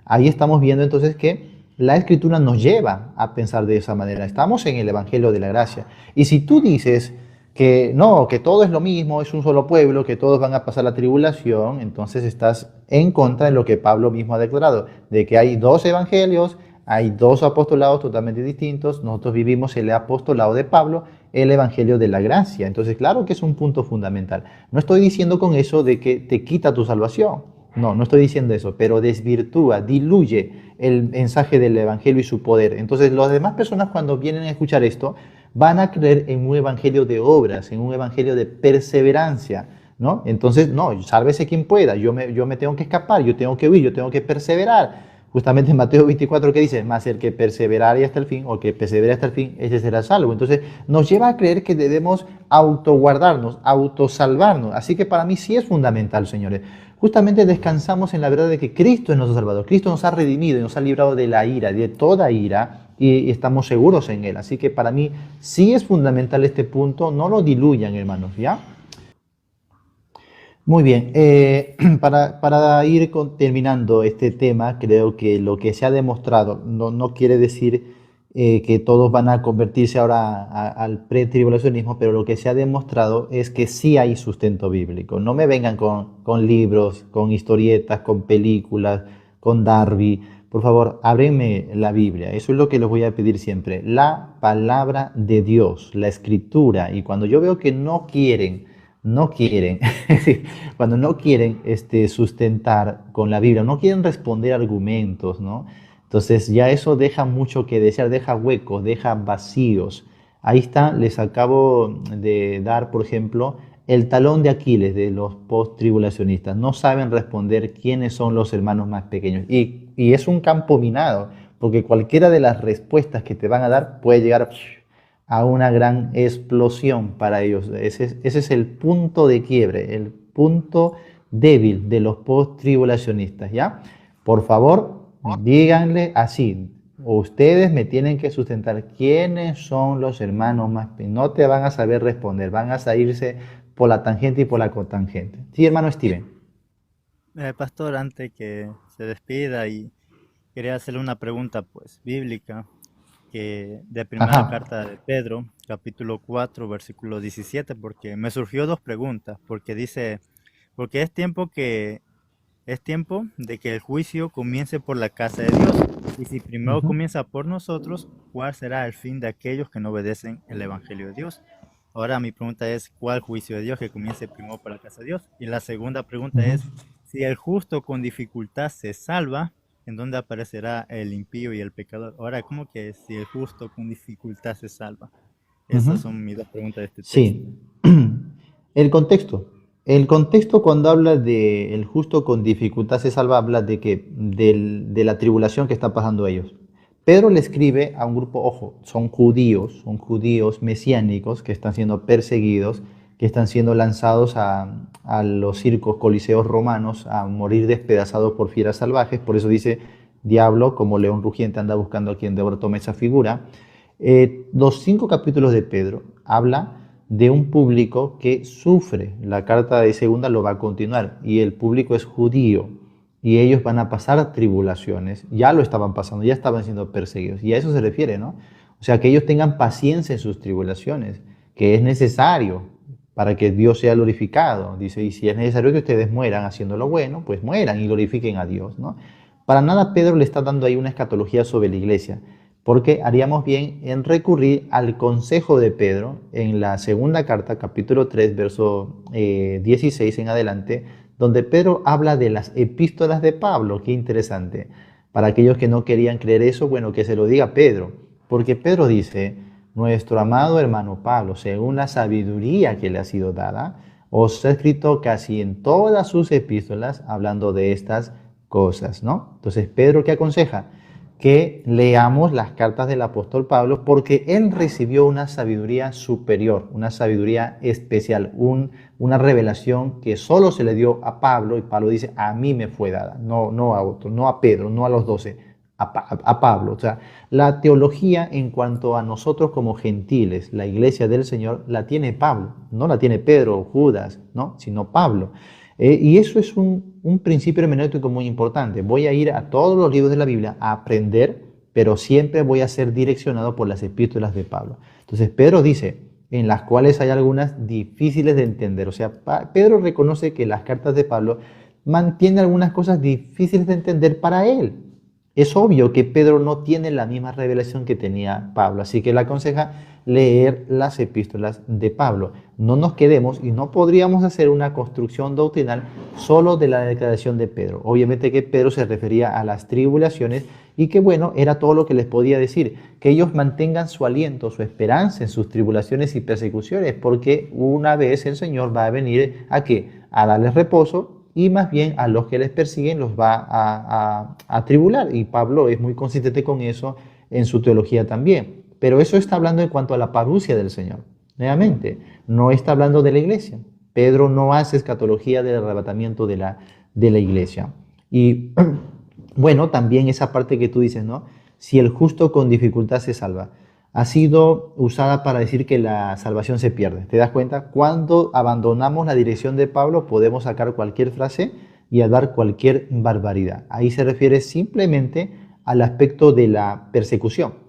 Ahí estamos viendo entonces que la Escritura nos lleva a pensar de esa manera. Estamos en el evangelio de la gracia. Y si tú dices que no, que todo es lo mismo, es un solo pueblo, que todos van a pasar la tribulación, entonces estás en contra de lo que Pablo mismo ha declarado, de que hay dos evangelios, hay dos apostolados totalmente distintos. Nosotros vivimos el apostolado de Pablo, el evangelio de la gracia. Entonces, claro que es un punto fundamental. No estoy diciendo con eso de que te quita tu salvación. No, no estoy diciendo eso, pero desvirtúa, diluye el mensaje del evangelio y su poder. Entonces, las demás personas cuando vienen a escuchar esto, van a creer en un evangelio de obras, en un evangelio de perseverancia, ¿no? Entonces, no, sálvese quien pueda, yo me tengo que escapar, yo tengo que huir, yo tengo que perseverar. Justamente en Mateo 24 que dice, más el que perseverare hasta el fin, o que persevere hasta el fin, ese será salvo. Entonces nos lleva a creer que debemos autoguardarnos, autosalvarnos. Así que para mí sí es fundamental, señores. Justamente descansamos en la verdad de que Cristo es nuestro Salvador. Cristo nos ha redimido y nos ha librado de la ira, de toda ira, y estamos seguros en Él. Así que para mí sí es fundamental este punto. No lo diluyan, hermanos, ¿ya? Muy bien, para ir terminando este tema, creo que lo que se ha demostrado no quiere decir que todos van a convertirse ahora al pretribulacionismo, pero lo que se ha demostrado es que sí hay sustento bíblico. No me vengan con libros, con historietas, con películas, con Darby. Por favor, ábrenme la Biblia. Eso es lo que les voy a pedir siempre. La palabra de Dios, la escritura. Y cuando yo veo que no quieren, cuando no quieren sustentar con la Biblia, no quieren responder argumentos, ¿no? Entonces ya eso deja mucho que desear, deja huecos, deja vacíos. Ahí está, les acabo de dar, por ejemplo, el talón de Aquiles de los post-tribulacionistas. No saben responder quiénes son los hermanos más pequeños. Y es un campo minado, porque cualquiera de las respuestas que te van a dar puede llegar a una gran explosión para ellos. Ese es el punto de quiebre, el punto débil de los post-tribulacionistas, ¿ya? Por favor, díganle así, ustedes me tienen que sustentar quiénes son los hermanos más pequeños. No te van a saber responder, van a salirse por la tangente y por la cotangente. Sí, hermano Steven. Pastor, antes que se despida, y quería hacerle una pregunta pues bíblica, que de primera carta de Pedro, capítulo 4, versículo 17, porque me surgió dos preguntas, porque dice, porque es tiempo de que el juicio comience por la casa de Dios, y si primero comienza por nosotros, ¿cuál será el fin de aquellos que no obedecen el evangelio de Dios? Ahora mi pregunta es, ¿cuál juicio de Dios que comience primero por la casa de Dios? Y la segunda pregunta es, si el justo con dificultad se salva, ¿en dónde aparecerá el impío y el pecador? Ahora, ¿cómo que si el justo con dificultad se salva? Esas son mis dos preguntas de este texto. Sí, el contexto. El contexto cuando habla de el justo con dificultad se salva, habla de que de la tribulación que está pasando ellos. Pedro le escribe a un grupo, ojo, son judíos mesiánicos que están siendo perseguidos, que están siendo lanzados a los circos coliseos romanos a morir despedazados por fieras salvajes. Por eso dice, diablo como león rugiente anda buscando a quien devora. Tome esa figura. Los 5 capítulos de Pedro habla de un público que sufre. La carta de segunda lo va a continuar, y el público es judío, y ellos van a pasar tribulaciones. Ya lo estaban pasando, ya estaban siendo perseguidos, y a eso se refiere, ¿no? O sea, que ellos tengan paciencia en sus tribulaciones, que es necesario para que Dios sea glorificado. Dice, y si es necesario que ustedes mueran haciendo lo bueno, pues mueran y glorifiquen a Dios, ¿no? Para nada Pedro le está dando ahí una escatología sobre la iglesia, porque haríamos bien en recurrir al consejo de Pedro en la segunda carta, capítulo 3, verso 16 en adelante, donde Pedro habla de las epístolas de Pablo. Qué interesante. Para aquellos que no querían creer eso, bueno, que se lo diga Pedro, porque Pedro dice, nuestro amado hermano Pablo, según la sabiduría que le ha sido dada, os ha escrito casi en todas sus epístolas hablando de estas cosas, ¿no? Entonces, Pedro, ¿qué aconseja? Que leamos las cartas del apóstol Pablo, porque él recibió una sabiduría superior, una sabiduría especial, una revelación que solo se le dio a Pablo, y Pablo dice, a mí me fue dada, no a otro, no a Pedro, no a los 12, a Pablo. O sea, la teología en cuanto a nosotros como gentiles, la iglesia del Señor, la tiene Pablo, no la tiene Pedro o Judas, ¿no? Sino Pablo. Y eso es un principio hermenéutico muy importante. Voy a ir a todos los libros de la Biblia a aprender, pero siempre voy a ser direccionado por las epístolas de Pablo. Entonces Pedro dice, en las cuales hay algunas difíciles de entender. O sea, Pedro reconoce que las cartas de Pablo mantienen algunas cosas difíciles de entender para él. Es obvio que Pedro no tiene la misma revelación que tenía Pablo, así que le aconseja leer las epístolas de Pablo. No nos quedemos, y no podríamos hacer una construcción doctrinal solo de la declaración de Pedro. Obviamente que Pedro se refería a las tribulaciones, y que bueno, era todo lo que les podía decir, que ellos mantengan su aliento, su esperanza en sus tribulaciones y persecuciones, porque una vez el Señor va a venir ¿a qué? A darles reposo, y más bien a los que les persiguen los va a tribular. Y Pablo es muy consistente con eso en su teología también. Pero eso está hablando en cuanto a la parucia del Señor. Nuevamente, no está hablando de la iglesia. Pedro no hace escatología del arrebatamiento de la iglesia. Y bueno, también esa parte que tú dices, ¿no? Si el justo con dificultad se salva, ha sido usada para decir que la salvación se pierde. ¿Te das cuenta? Cuando abandonamos la dirección de Pablo, podemos sacar cualquier frase y hablar cualquier barbaridad. Ahí se refiere simplemente al aspecto de la persecución.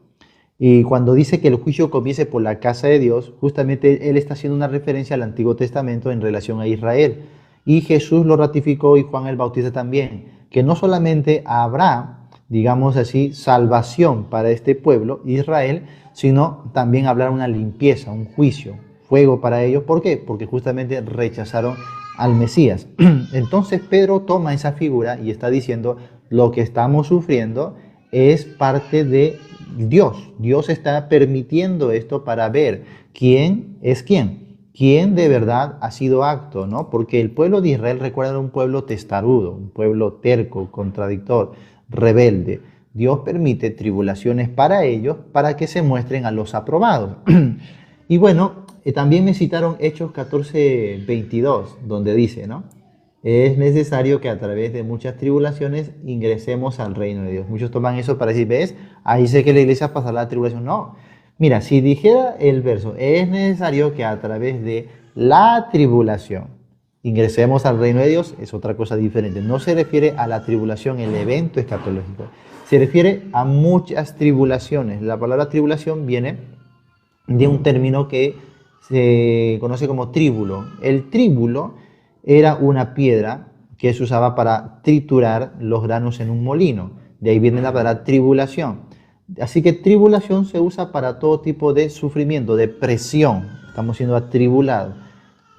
Y cuando dice que el juicio comience por la casa de Dios, justamente él está haciendo una referencia al Antiguo Testamento en relación a Israel. Y Jesús lo ratificó, y Juan el Bautista también, que no solamente habrá, digamos así, salvación para este pueblo, Israel, sino también habrá una limpieza, un juicio, fuego para ellos. ¿Por qué? Porque justamente rechazaron al Mesías. Entonces Pedro toma esa figura y está diciendo, lo que estamos sufriendo es parte de Dios. Dios está permitiendo esto para ver quién es quién de verdad ha sido apto, ¿no? Porque el pueblo de Israel, recuerda, un pueblo testarudo, un pueblo terco, contradictor, rebelde. Dios permite tribulaciones para ellos, para que se muestren a los aprobados. Y bueno, también me citaron Hechos 14:22, donde dice, ¿no? Es necesario que a través de muchas tribulaciones ingresemos al reino de Dios. Muchos toman eso para decir, ¿ves? Ahí sé que la iglesia pasará la tribulación. No. Mira, si dijera el verso, es necesario que a través de la tribulación ingresemos al reino de Dios, es otra cosa diferente. No se refiere a la tribulación, el evento escatológico. Se refiere a muchas tribulaciones. La palabra tribulación viene de un término que se conoce como tríbulo. El tríbulo era una piedra que se usaba para triturar los granos en un molino. De ahí viene la palabra tribulación. Así que tribulación se usa para todo tipo de sufrimiento, de presión. Estamos siendo atribulados.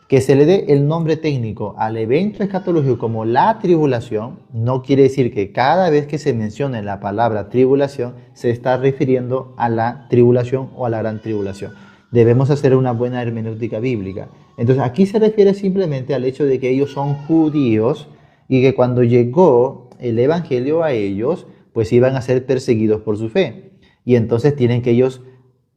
Que se le dé el nombre técnico al evento escatológico como la tribulación, no quiere decir que cada vez que se mencione la palabra tribulación se está refiriendo a la tribulación o a la gran tribulación. Debemos hacer una buena hermenéutica bíblica. Entonces aquí se refiere simplemente al hecho de que ellos son judíos y que cuando llegó el evangelio a ellos, pues iban a ser perseguidos por su fe. Y entonces tienen que ellos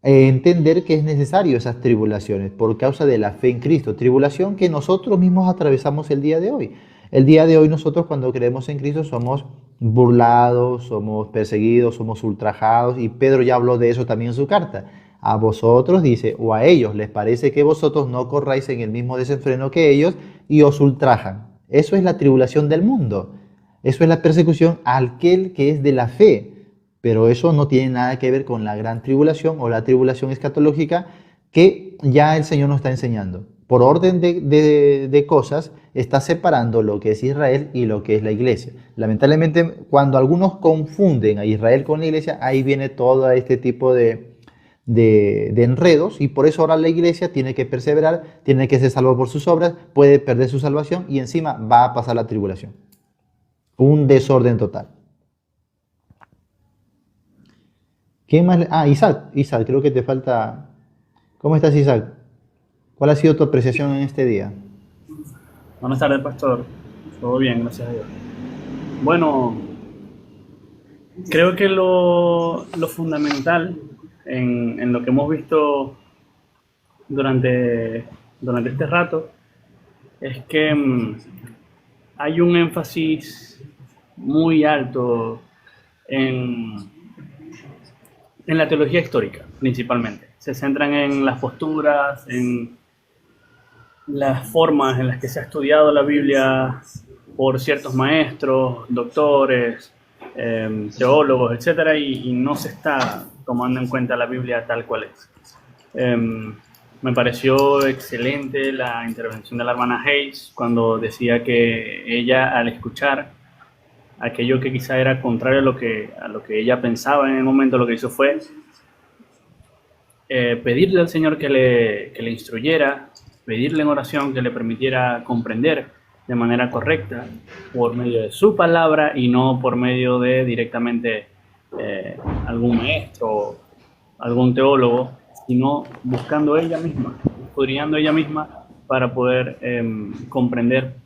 entender que es necesario esas tribulaciones por causa de la fe en Cristo. Tribulación que nosotros mismos atravesamos el día de hoy. El día de hoy nosotros cuando creemos en Cristo somos burlados, somos perseguidos, somos ultrajados, y Pedro ya habló de eso también en su carta. A vosotros, dice, o a ellos les parece que vosotros no corráis en el mismo desenfreno que ellos y os ultrajan. Eso es la tribulación del mundo. Eso es la persecución a aquel que es de la fe. Pero eso no tiene nada que ver con la gran tribulación o la tribulación escatológica que ya el Señor nos está enseñando. Por orden de cosas, está separando lo que es Israel y lo que es la iglesia. Lamentablemente, cuando algunos confunden a Israel con la iglesia, ahí viene todo este tipo de enredos, y por eso ahora la iglesia tiene que perseverar, tiene que ser salvo por sus obras, puede perder su salvación y encima va a pasar la tribulación. Un desorden total. ¿Quién más? Isaac, creo que te falta. ¿Cómo estás, Isaac? ¿Cuál ha sido tu apreciación en este día? Buenas tardes, pastor. Todo bien, gracias a Dios. Bueno, creo que lo fundamental en lo que hemos visto durante este rato es que hay un énfasis muy alto en la teología histórica, principalmente. Se centran en las posturas, en las formas en las que se ha estudiado la Biblia por ciertos maestros, doctores, teólogos, etcétera, y no se está tomando en cuenta la Biblia tal cual es. Me pareció excelente la intervención de la hermana Hayes cuando decía que ella, al escuchar aquello que quizá era contrario a lo que ella pensaba en el momento, lo que hizo fue pedirle al Señor que le instruyera, pedirle en oración que le permitiera comprender de manera correcta por medio de su palabra y no por medio de directamente algún maestro, algún teólogo, sino buscando ella misma, escudriñando ella misma para poder comprender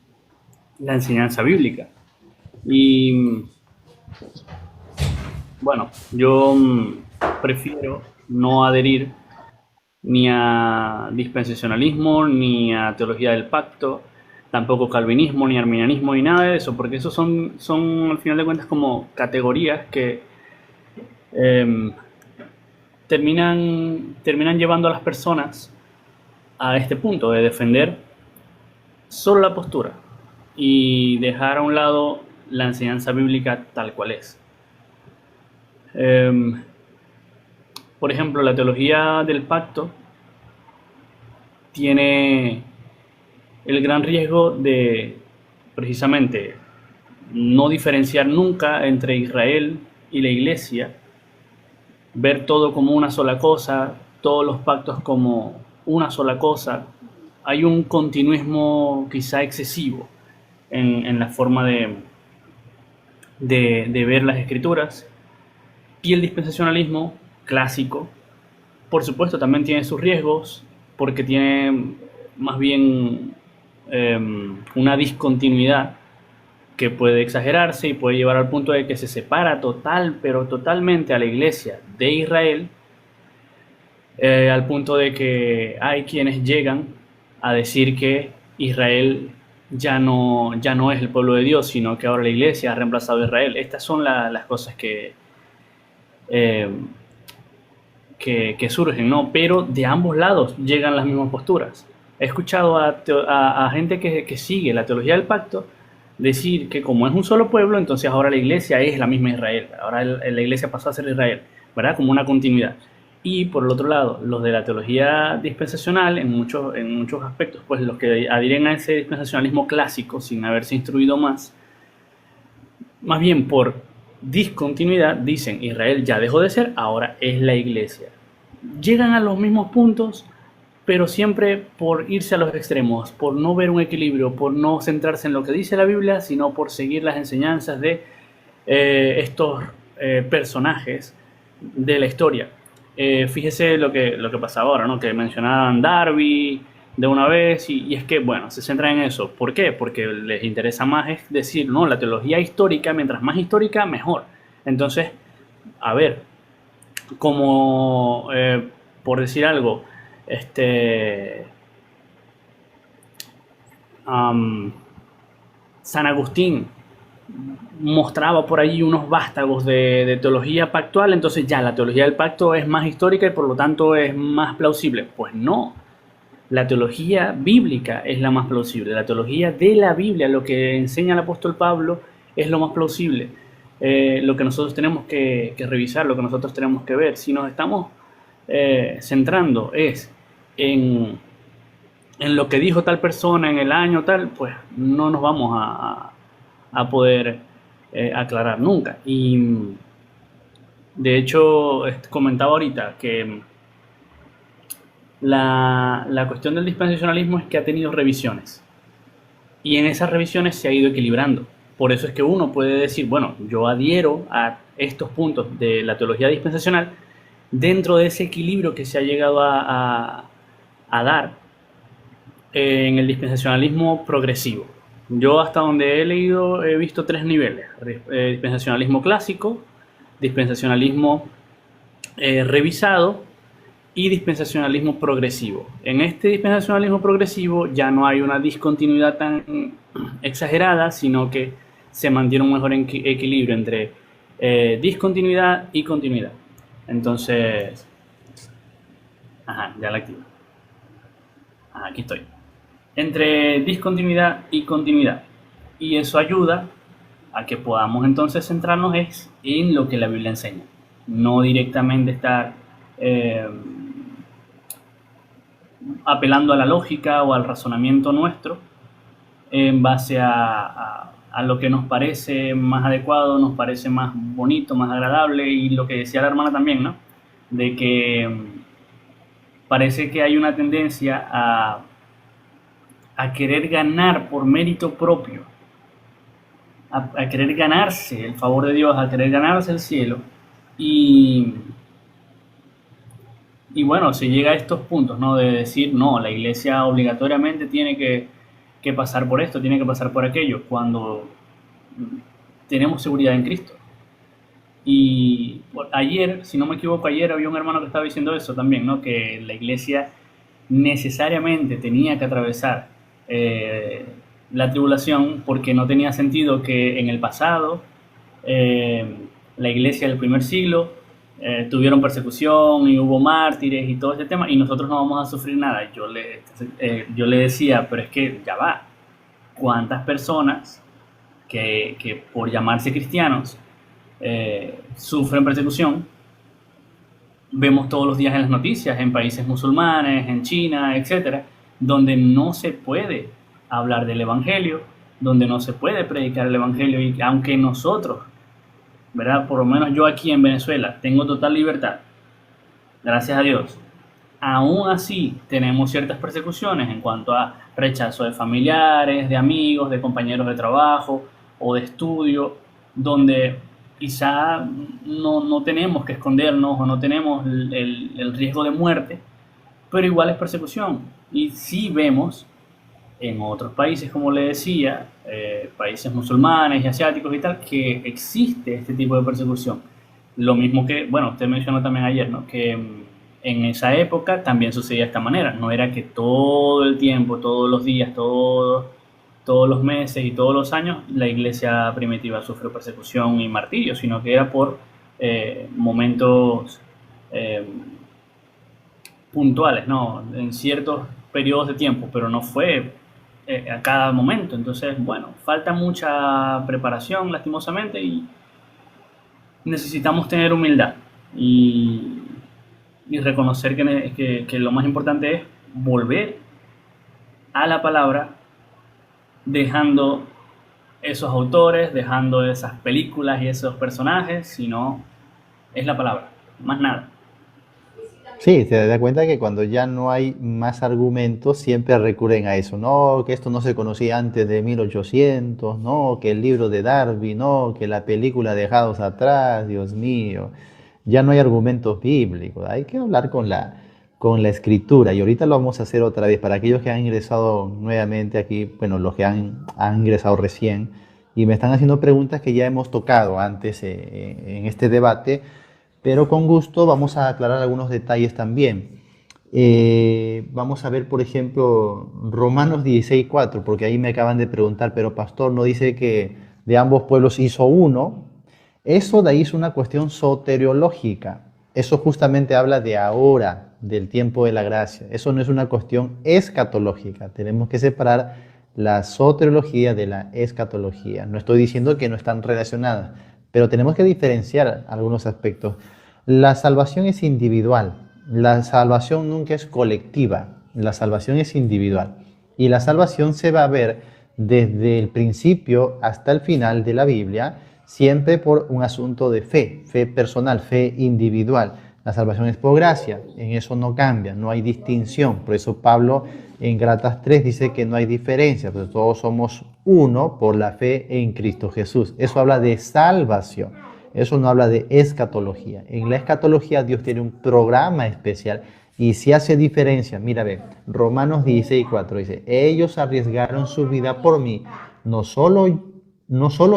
la enseñanza bíblica. Y bueno, yo prefiero no adherir ni a dispensacionalismo, ni a teología del pacto, tampoco calvinismo, ni arminianismo, ni nada de eso, porque esos son al final de cuentas como categorías que terminan llevando a las personas a este punto de defender solo la postura y dejar a un lado la enseñanza bíblica tal cual es. Por ejemplo, la teología del pacto tiene el gran riesgo de precisamente no diferenciar nunca entre Israel y la iglesia, ver todo como una sola cosa, todos los pactos como una sola cosa. Hay un continuismo quizá excesivo en la forma de ver las escrituras, y el dispensacionalismo clásico, por supuesto, también tiene sus riesgos, porque tiene más bien una discontinuidad que puede exagerarse y puede llevar al punto de que se separa pero totalmente a la iglesia de Israel, al punto de que hay quienes llegan a decir que Israel ya no es el pueblo de Dios, sino que ahora la iglesia ha reemplazado a Israel. Estas son las cosas que surgen, ¿no? Pero de ambos lados llegan las mismas posturas. He escuchado a gente que sigue la teología del pacto decir que como es un solo pueblo, entonces ahora la iglesia es la misma Israel. Ahora la iglesia pasó a ser Israel, ¿verdad? Como una continuidad. Y por el otro lado, los de la teología dispensacional, en muchos aspectos, pues los que adhieren a ese dispensacionalismo clásico sin haberse instruido más bien por discontinuidad, dicen Israel ya dejó de ser, ahora es la iglesia. Llegan a los mismos puntos, pero siempre por irse a los extremos, por no ver un equilibrio, por no centrarse en lo que dice la Biblia, sino por seguir las enseñanzas de estos personajes de la historia. Fíjese lo que pasaba ahora, ¿no? Que mencionaban Darby de una vez, y es que, bueno, se centran en eso. ¿Por qué? Porque les interesa más es decir, no, la teología histórica, mientras más histórica, mejor. Entonces, a ver, como por decir algo, San Agustín mostraba por ahí unos vástagos de teología pactual, entonces ya la teología del pacto es más histórica y por lo tanto es más plausible. Pues no, la teología bíblica es la más plausible, la teología de la Biblia, lo que enseña el apóstol Pablo, es lo más plausible. Lo que nosotros tenemos que revisar, lo que nosotros tenemos que ver. Si nos estamos centrando es en lo que dijo tal persona en el año tal, pues no nos vamos a poder aclarar nunca. Y de hecho comentaba ahorita que la cuestión del dispensacionalismo es que ha tenido revisiones y en esas revisiones se ha ido equilibrando. Por eso es que uno puede decir, bueno, yo adhiero a estos puntos de la teología dispensacional dentro de ese equilibrio que se ha llegado a dar en el dispensacionalismo progresivo. Yo hasta donde he leído he visto 3 niveles: dispensacionalismo clásico, dispensacionalismo revisado y dispensacionalismo progresivo. En este dispensacionalismo progresivo ya no hay una discontinuidad tan exagerada, sino que se mantiene un mejor equilibrio entre discontinuidad y continuidad. Entonces, ya la activo. Aquí estoy. Entre discontinuidad y continuidad. Y eso ayuda a que podamos entonces centrarnos en lo que la Biblia enseña. No directamente estar apelando a la lógica o al razonamiento nuestro en base a lo que nos parece más adecuado, nos parece más bonito, más agradable, y lo que decía la hermana también, ¿no? De que parece que hay una tendencia a querer ganar por mérito propio, a querer ganarse el favor de Dios, a querer ganarse el cielo, y bueno, se llega a estos puntos, ¿no? De decir, no, la iglesia obligatoriamente tiene que pasar por esto, tiene que pasar por aquello, cuando tenemos seguridad en Cristo. Y ayer, si no me equivoco, ayer había un hermano que estaba diciendo eso también, ¿no? Que la iglesia necesariamente tenía que atravesar la tribulación, porque no tenía sentido que en el pasado la iglesia del primer siglo tuvieron persecución y hubo mártires y todo este tema, y nosotros no vamos a sufrir nada. Yo le decía, pero es que ya va, ¿cuántas personas que por llamarse cristianos sufren persecución? Vemos todos los días en las noticias, en países musulmanes, en China, etcétera, donde no se puede hablar del evangelio, donde no se puede predicar el evangelio, y aunque nosotros, ¿verdad? Por lo menos yo aquí en Venezuela tengo total libertad, gracias a Dios, aún así tenemos ciertas persecuciones en cuanto a rechazo de familiares, de amigos, de compañeros de trabajo o de estudio, donde quizá no tenemos que escondernos o no tenemos el riesgo de muerte, pero igual es persecución. Y sí vemos en otros países, como le decía, países musulmanes y asiáticos y tal, que existe este tipo de persecución. Lo mismo que, bueno, usted mencionó también ayer, ¿no? Que en esa época también sucedía de esta manera. No era que todo el tiempo, todos los días, todos los meses y todos los años la iglesia primitiva sufrió persecución y martirio, sino que era por momentos puntuales, ¿no? En ciertos periodos de tiempo, pero no fue a cada momento. Entonces, bueno, falta mucha preparación, lastimosamente, y necesitamos tener humildad y reconocer que lo más importante es volver a la palabra, dejando esos autores, dejando esas películas y esos personajes, sino es la palabra, más nada. Sí, te das cuenta que cuando ya no hay más argumentos, siempre recurren a eso. No, que esto no se conocía antes de 1800, no, que el libro de Darwin, no, que la película Dejados Atrás, Dios mío. Ya no hay argumentos bíblicos, hay que hablar con la escritura. Y ahorita lo vamos a hacer otra vez. Para aquellos que han ingresado nuevamente aquí, bueno, los que han ingresado recién, y me están haciendo preguntas que ya hemos tocado antes en este debate, pero con gusto vamos a aclarar algunos detalles también. Vamos a ver, por ejemplo, Romanos 16:4, porque ahí me acaban de preguntar, pero pastor, ¿no dice que de ambos pueblos hizo uno? Eso de ahí es una cuestión soteriológica. Eso justamente habla de ahora, del tiempo de la gracia. Eso no es una cuestión escatológica. Tenemos que separar la soteriología de la escatología. No estoy diciendo que no están relacionadas, pero tenemos que diferenciar algunos aspectos. La salvación es individual. La salvación nunca es colectiva. La salvación es individual. Y la salvación se va a ver desde el principio hasta el final de la Biblia, siempre por un asunto de fe personal, fe individual. La salvación es por gracia, en eso no cambia, no hay distinción. Por eso Pablo en Gálatas 3 dice que no hay diferencia, pues todos somos uno por la fe en Cristo Jesús. Eso habla de salvación, eso no habla de escatología. En la escatología Dios tiene un programa especial y si hace diferencia. Mira, ve, Romanos 16:4 dice, ellos arriesgaron su vida por mí, no solo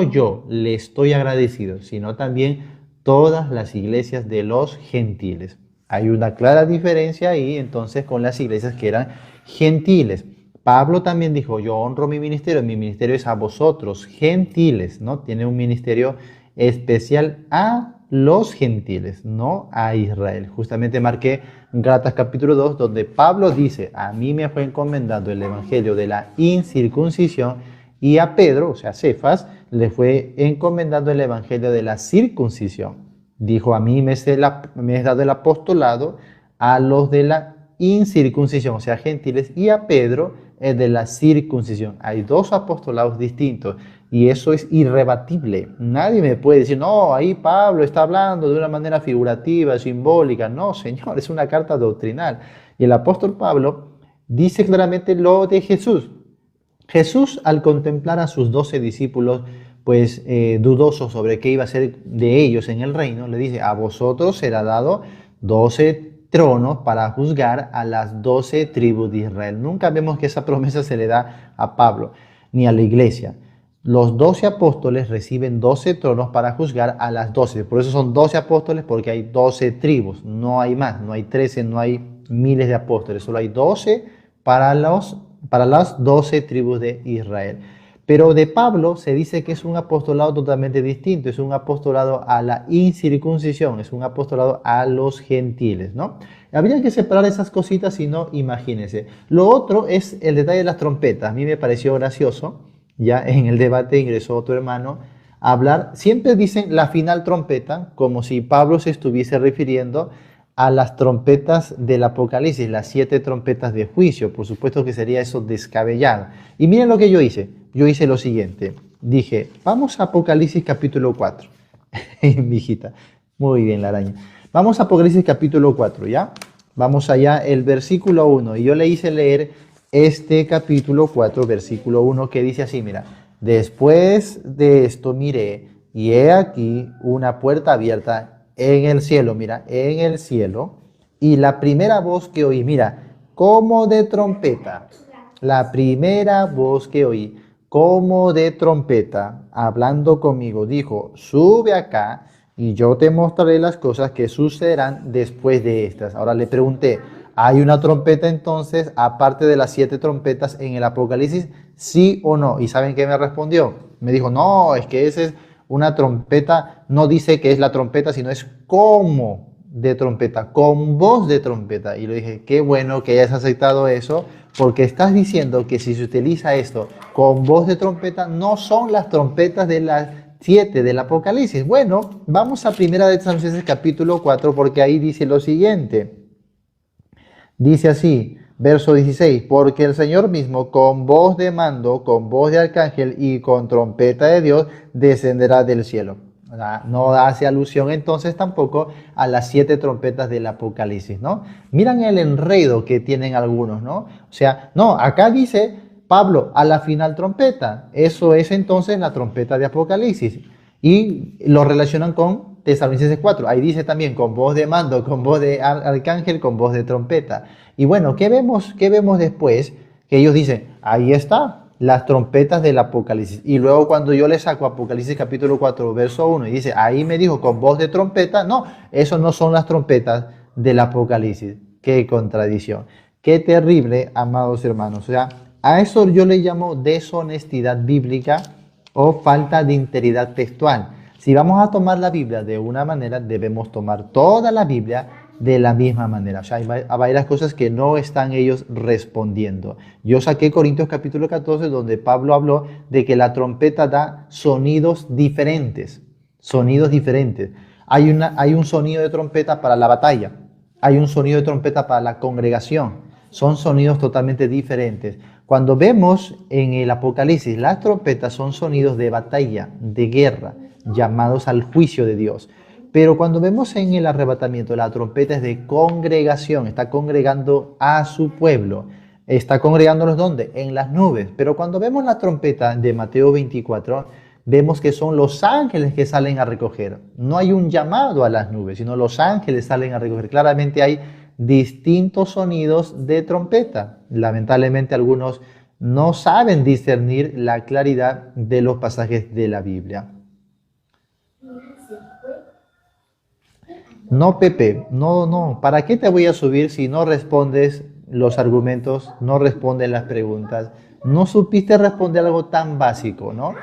yo le estoy agradecido, sino también todas las iglesias de los gentiles. Hay una clara diferencia ahí entonces con las iglesias que eran gentiles. Pablo también dijo, yo honro mi ministerio es a vosotros, gentiles, ¿no? Tiene un ministerio especial a los gentiles, no a Israel. Justamente marqué Gálatas capítulo 2, donde Pablo dice, a mí me fue encomendado el evangelio de la incircuncisión, y a Pedro, o sea, Cefas, le fue encomendando el evangelio de la circuncisión. Dijo, a mí me es dado el apostolado a los de la incircuncisión, o sea, gentiles, y a Pedro es de la circuncisión. Hay dos apostolados distintos y eso es irrebatible. Nadie me puede decir, no, ahí Pablo está hablando de una manera figurativa, simbólica. No, Señor, es una carta doctrinal. Y el apóstol Pablo dice claramente lo de Jesús. Jesús, al contemplar a sus 12 discípulos, pues dudosos sobre qué iba a ser de ellos en el reino, le dice, a vosotros será dado 12 tronos para juzgar a las 12 tribus de Israel. Nunca vemos que esa promesa se le da a Pablo ni a la iglesia. Los 12 apóstoles reciben 12 tronos para juzgar a las 12. Por eso son 12 apóstoles, porque hay 12 tribus. No hay más, no hay 13, no hay miles de apóstoles. Solo hay 12 para las 12 tribus de Israel. Pero de Pablo se dice que es un apostolado totalmente distinto, es un apostolado a la incircuncisión, es un apostolado a los gentiles, ¿no? Habría que separar esas cositas, si no, imagínense. Lo otro es el detalle de las trompetas. A mí me pareció gracioso, ya en el debate ingresó otro hermano a hablar, siempre dicen la final trompeta, como si Pablo se estuviese refiriendo a las trompetas del Apocalipsis, las 7 trompetas de juicio. Por supuesto que sería eso descabellado. Y miren lo que yo hice. Yo hice lo siguiente. Dije, vamos a Apocalipsis capítulo 4. Mi hijita. Muy bien, la araña. Vamos a Apocalipsis capítulo 4, ¿ya? Vamos allá, el versículo 1. Y yo le hice leer este capítulo 4, versículo 1, que dice así, mira. Después de esto miré, y he aquí una puerta abierta en el cielo, mira, en el cielo, y la primera voz que oí, mira, como de trompeta, la primera voz que oí, como de trompeta, hablando conmigo, dijo, sube acá y yo te mostraré las cosas que sucederán después de estas. Ahora le pregunté, ¿hay una trompeta entonces, aparte de las 7 trompetas en el Apocalipsis? ¿Sí o no? ¿Y saben qué me respondió? Me dijo, no, es que ese es una trompeta, no dice que es la trompeta, sino es como de trompeta, con voz de trompeta. Y le dije, qué bueno que hayas aceptado eso, porque estás diciendo que si se utiliza esto con voz de trompeta, no son las trompetas de las 7 del Apocalipsis. Bueno, vamos a 1 de Tesalonicenses capítulo 4, porque ahí dice lo siguiente. Dice así, verso 16, porque el Señor mismo con voz de mando, con voz de arcángel y con trompeta de Dios descenderá del cielo. No hace alusión entonces tampoco a las 7 trompetas del Apocalipsis, ¿no? Miran el enredo que tienen algunos, ¿no? O sea, no, acá dice Pablo a la final trompeta. Eso es entonces la trompeta de Apocalipsis. Y lo relacionan con Tesalonicenses 4. Ahí dice también con voz de mando, con voz de arcángel, con voz de trompeta. Y bueno, ¿qué vemos después? Que ellos dicen, ahí está, las trompetas del Apocalipsis. Y luego cuando yo le saco Apocalipsis capítulo 4, verso 1, y dice, ahí me dijo con voz de trompeta, no, eso no son las trompetas del Apocalipsis. Qué contradicción. Qué terrible, amados hermanos. O sea, a eso yo le llamo deshonestidad bíblica o falta de integridad textual. Si vamos a tomar la Biblia de una manera, debemos tomar toda la Biblia de la misma manera. O sea, hay varias cosas que no están ellos respondiendo. Yo saqué Corintios capítulo 14, donde Pablo habló de que la trompeta da sonidos diferentes. Sonidos diferentes. Hay un sonido de trompeta para la batalla. Hay un sonido de trompeta para la congregación. Son sonidos totalmente diferentes. Cuando vemos en el Apocalipsis, las trompetas son sonidos de batalla, de guerra, llamados al juicio de Dios. Pero cuando vemos en el arrebatamiento, la trompeta es de congregación, está congregando a su pueblo. ¿Está congregándolos dónde? En las nubes. Pero cuando vemos la trompeta de Mateo 24, vemos que son los ángeles que salen a recoger. No hay un llamado a las nubes, sino los ángeles salen a recoger. Claramente hay distintos sonidos de trompeta. Lamentablemente algunos no saben discernir la claridad de los pasajes de la Biblia. No, Pepe, no. ¿Para qué te voy a subir si no respondes los argumentos, no respondes las preguntas? No supiste responder algo tan básico, ¿no?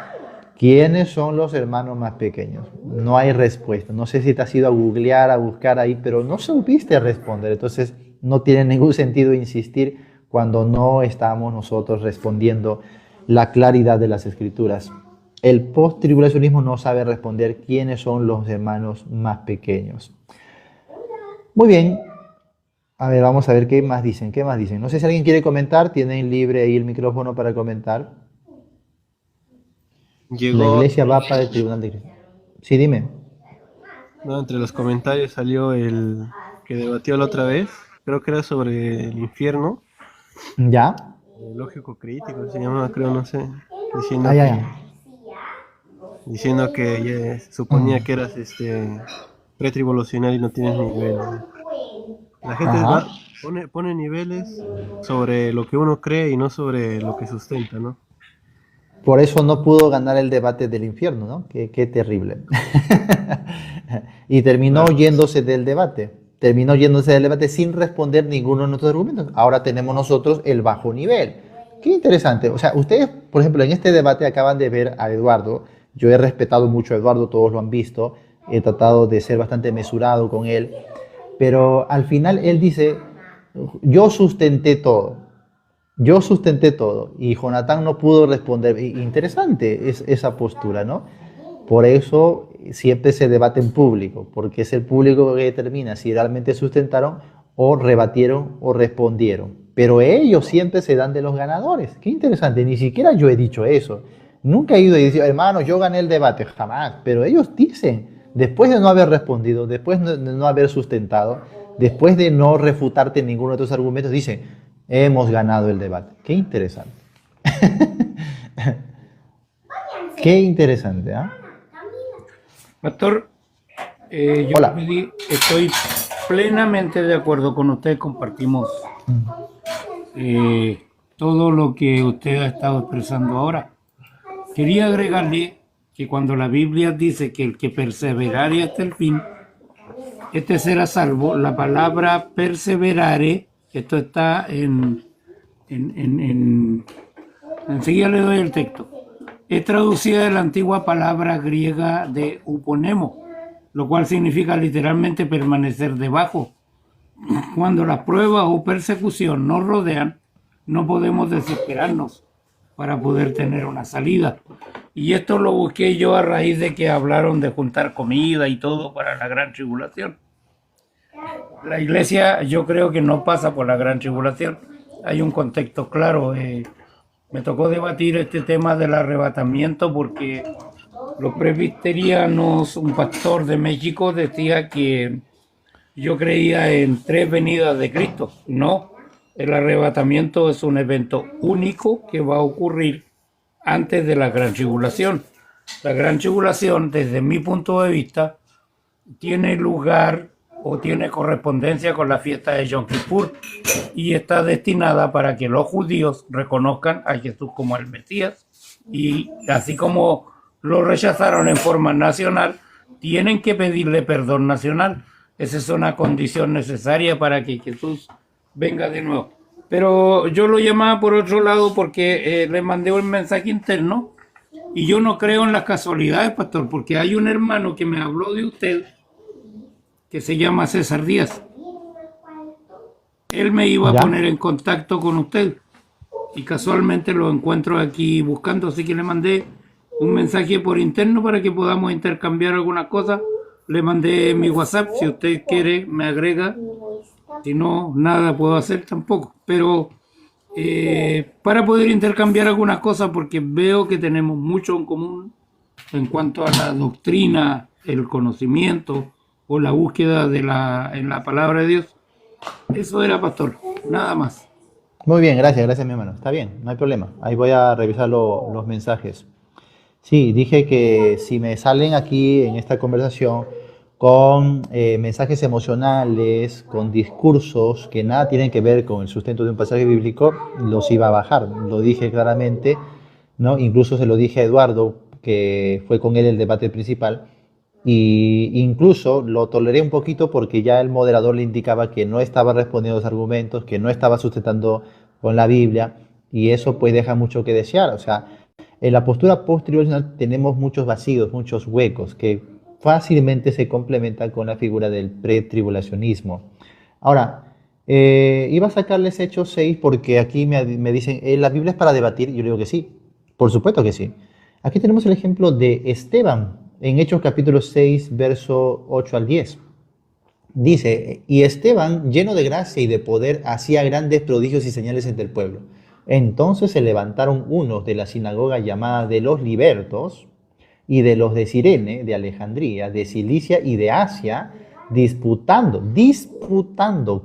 ¿Quiénes son los hermanos más pequeños? No hay respuesta. No sé si te has ido a googlear, a buscar ahí, pero no supiste responder. Entonces, no tiene ningún sentido insistir cuando no estamos nosotros respondiendo la claridad de las Escrituras. El post-tribulacionismo no sabe responder quiénes son los hermanos más pequeños. Muy bien. A ver, vamos a ver qué más dicen. No sé si alguien quiere comentar. Tienen libre ahí el micrófono para comentar. La iglesia va para el tribunal de Cristo. Sí, dime. No, entre los comentarios salió el que debatió la otra vez. Creo que era sobre el infierno. ¿Ya? Lógico crítico se llama, creo, no sé. Diciendo diciendo que suponía que eras pretribulacional y no tienes nivel. La gente pone niveles sobre lo que uno cree y no sobre lo que sustenta, ¿no? Por eso no pudo ganar el debate del infierno, ¿no? Qué terrible. Y terminó yéndose del debate. Terminó yéndose del debate sin responder ninguno de nuestros argumentos. Ahora tenemos nosotros el bajo nivel. Qué interesante. O sea, ustedes, por ejemplo, en este debate acaban de ver a Eduardo. Yo he respetado mucho a Eduardo, todos lo han visto. He tratado de ser bastante mesurado con él. Pero al final él dice, yo sustenté todo. Y Jonatán no pudo responder. Interesante es esa postura, ¿no? Por eso siempre se debate en público, porque es el público que determina si realmente sustentaron o rebatieron o respondieron. Pero ellos siempre se dan de los ganadores. Qué interesante, ni siquiera yo he dicho eso. Nunca he ido y dicho, hermano, yo gané el debate, jamás. Pero ellos dicen, después de no haber respondido, después de no haber sustentado, después de no refutarte ninguno de tus argumentos, dicen, hemos ganado el debate. Qué interesante. Qué interesante, ¿ah? Pastor, yo Hola. estoy plenamente de acuerdo con usted, compartimos todo lo que usted ha estado expresando ahora. Quería agregarle que cuando la Biblia dice que el que perseverare hasta el fin, este será salvo, la palabra perseverare, esto está enseguida le doy el texto, es traducida de la antigua palabra griega de uponemo, lo cual significa literalmente permanecer debajo. Cuando las pruebas o persecución nos rodean, no podemos desesperarnos para poder tener una salida. Y esto lo busqué yo a raíz de que hablaron de juntar comida y todo para la gran tribulación. La iglesia yo creo que no pasa por la gran tribulación. Hay un contexto claro. Me tocó debatir este tema del arrebatamiento porque los presbiterianos, un pastor de México decía que yo creía en 3 venidas de Cristo. No, el arrebatamiento es un evento único que va a ocurrir antes de la gran tribulación. La gran tribulación, desde mi punto de vista, tiene lugar o tiene correspondencia con la fiesta de Yom Kippur y está destinada para que los judíos reconozcan a Jesús como el Mesías, y así como lo rechazaron en forma nacional, tienen que pedirle perdón nacional. Esa es una condición necesaria para que Jesús venga de nuevo. Pero yo lo llamaba por otro lado porque le mandé un mensaje interno y yo no creo en las casualidades, pastor, porque hay un hermano que me habló de usted que se llama César Díaz. Él me iba a poner en contacto con usted y casualmente lo encuentro aquí buscando, así que le mandé un mensaje por interno para que podamos intercambiar algunas cosas. Le mandé mi WhatsApp, si usted quiere me agrega, si no, nada puedo hacer tampoco, pero para poder intercambiar algunas cosas, porque veo que tenemos mucho en común en cuanto a la doctrina, el conocimiento o la búsqueda en la palabra de Dios. Eso era, pastor, nada más. Muy bien, gracias, mi hermano. Está bien, no hay problema. Ahí voy a revisar los mensajes. Sí, dije que si me salen aquí en esta conversación con mensajes emocionales, con discursos que nada tienen que ver con el sustento de un pasaje bíblico, los iba a bajar. Lo dije claramente, ¿no? Incluso se lo dije a Eduardo, que fue con él el debate principal, y incluso lo toleré un poquito porque ya el moderador le indicaba que no estaba respondiendo a los argumentos, que no estaba sustentando con la Biblia, y eso pues deja mucho que desear. O sea, en la postura post-tribulacional tenemos muchos vacíos, muchos huecos que fácilmente se complementan con la figura del pretribulacionismo. Ahora, iba a sacarles Hechos 6 porque aquí me dicen, ¿la Biblia es para debatir? Yo digo que sí, por supuesto que sí. Aquí tenemos el ejemplo de Esteban en Hechos capítulo 6, verso 8 al 10. Dice, y Esteban, lleno de gracia y de poder, hacía grandes prodigios y señales entre el pueblo. Entonces se levantaron unos de la sinagoga llamada de los libertos y de los de Cirene, de Alejandría, de Cilicia y de Asia, disputando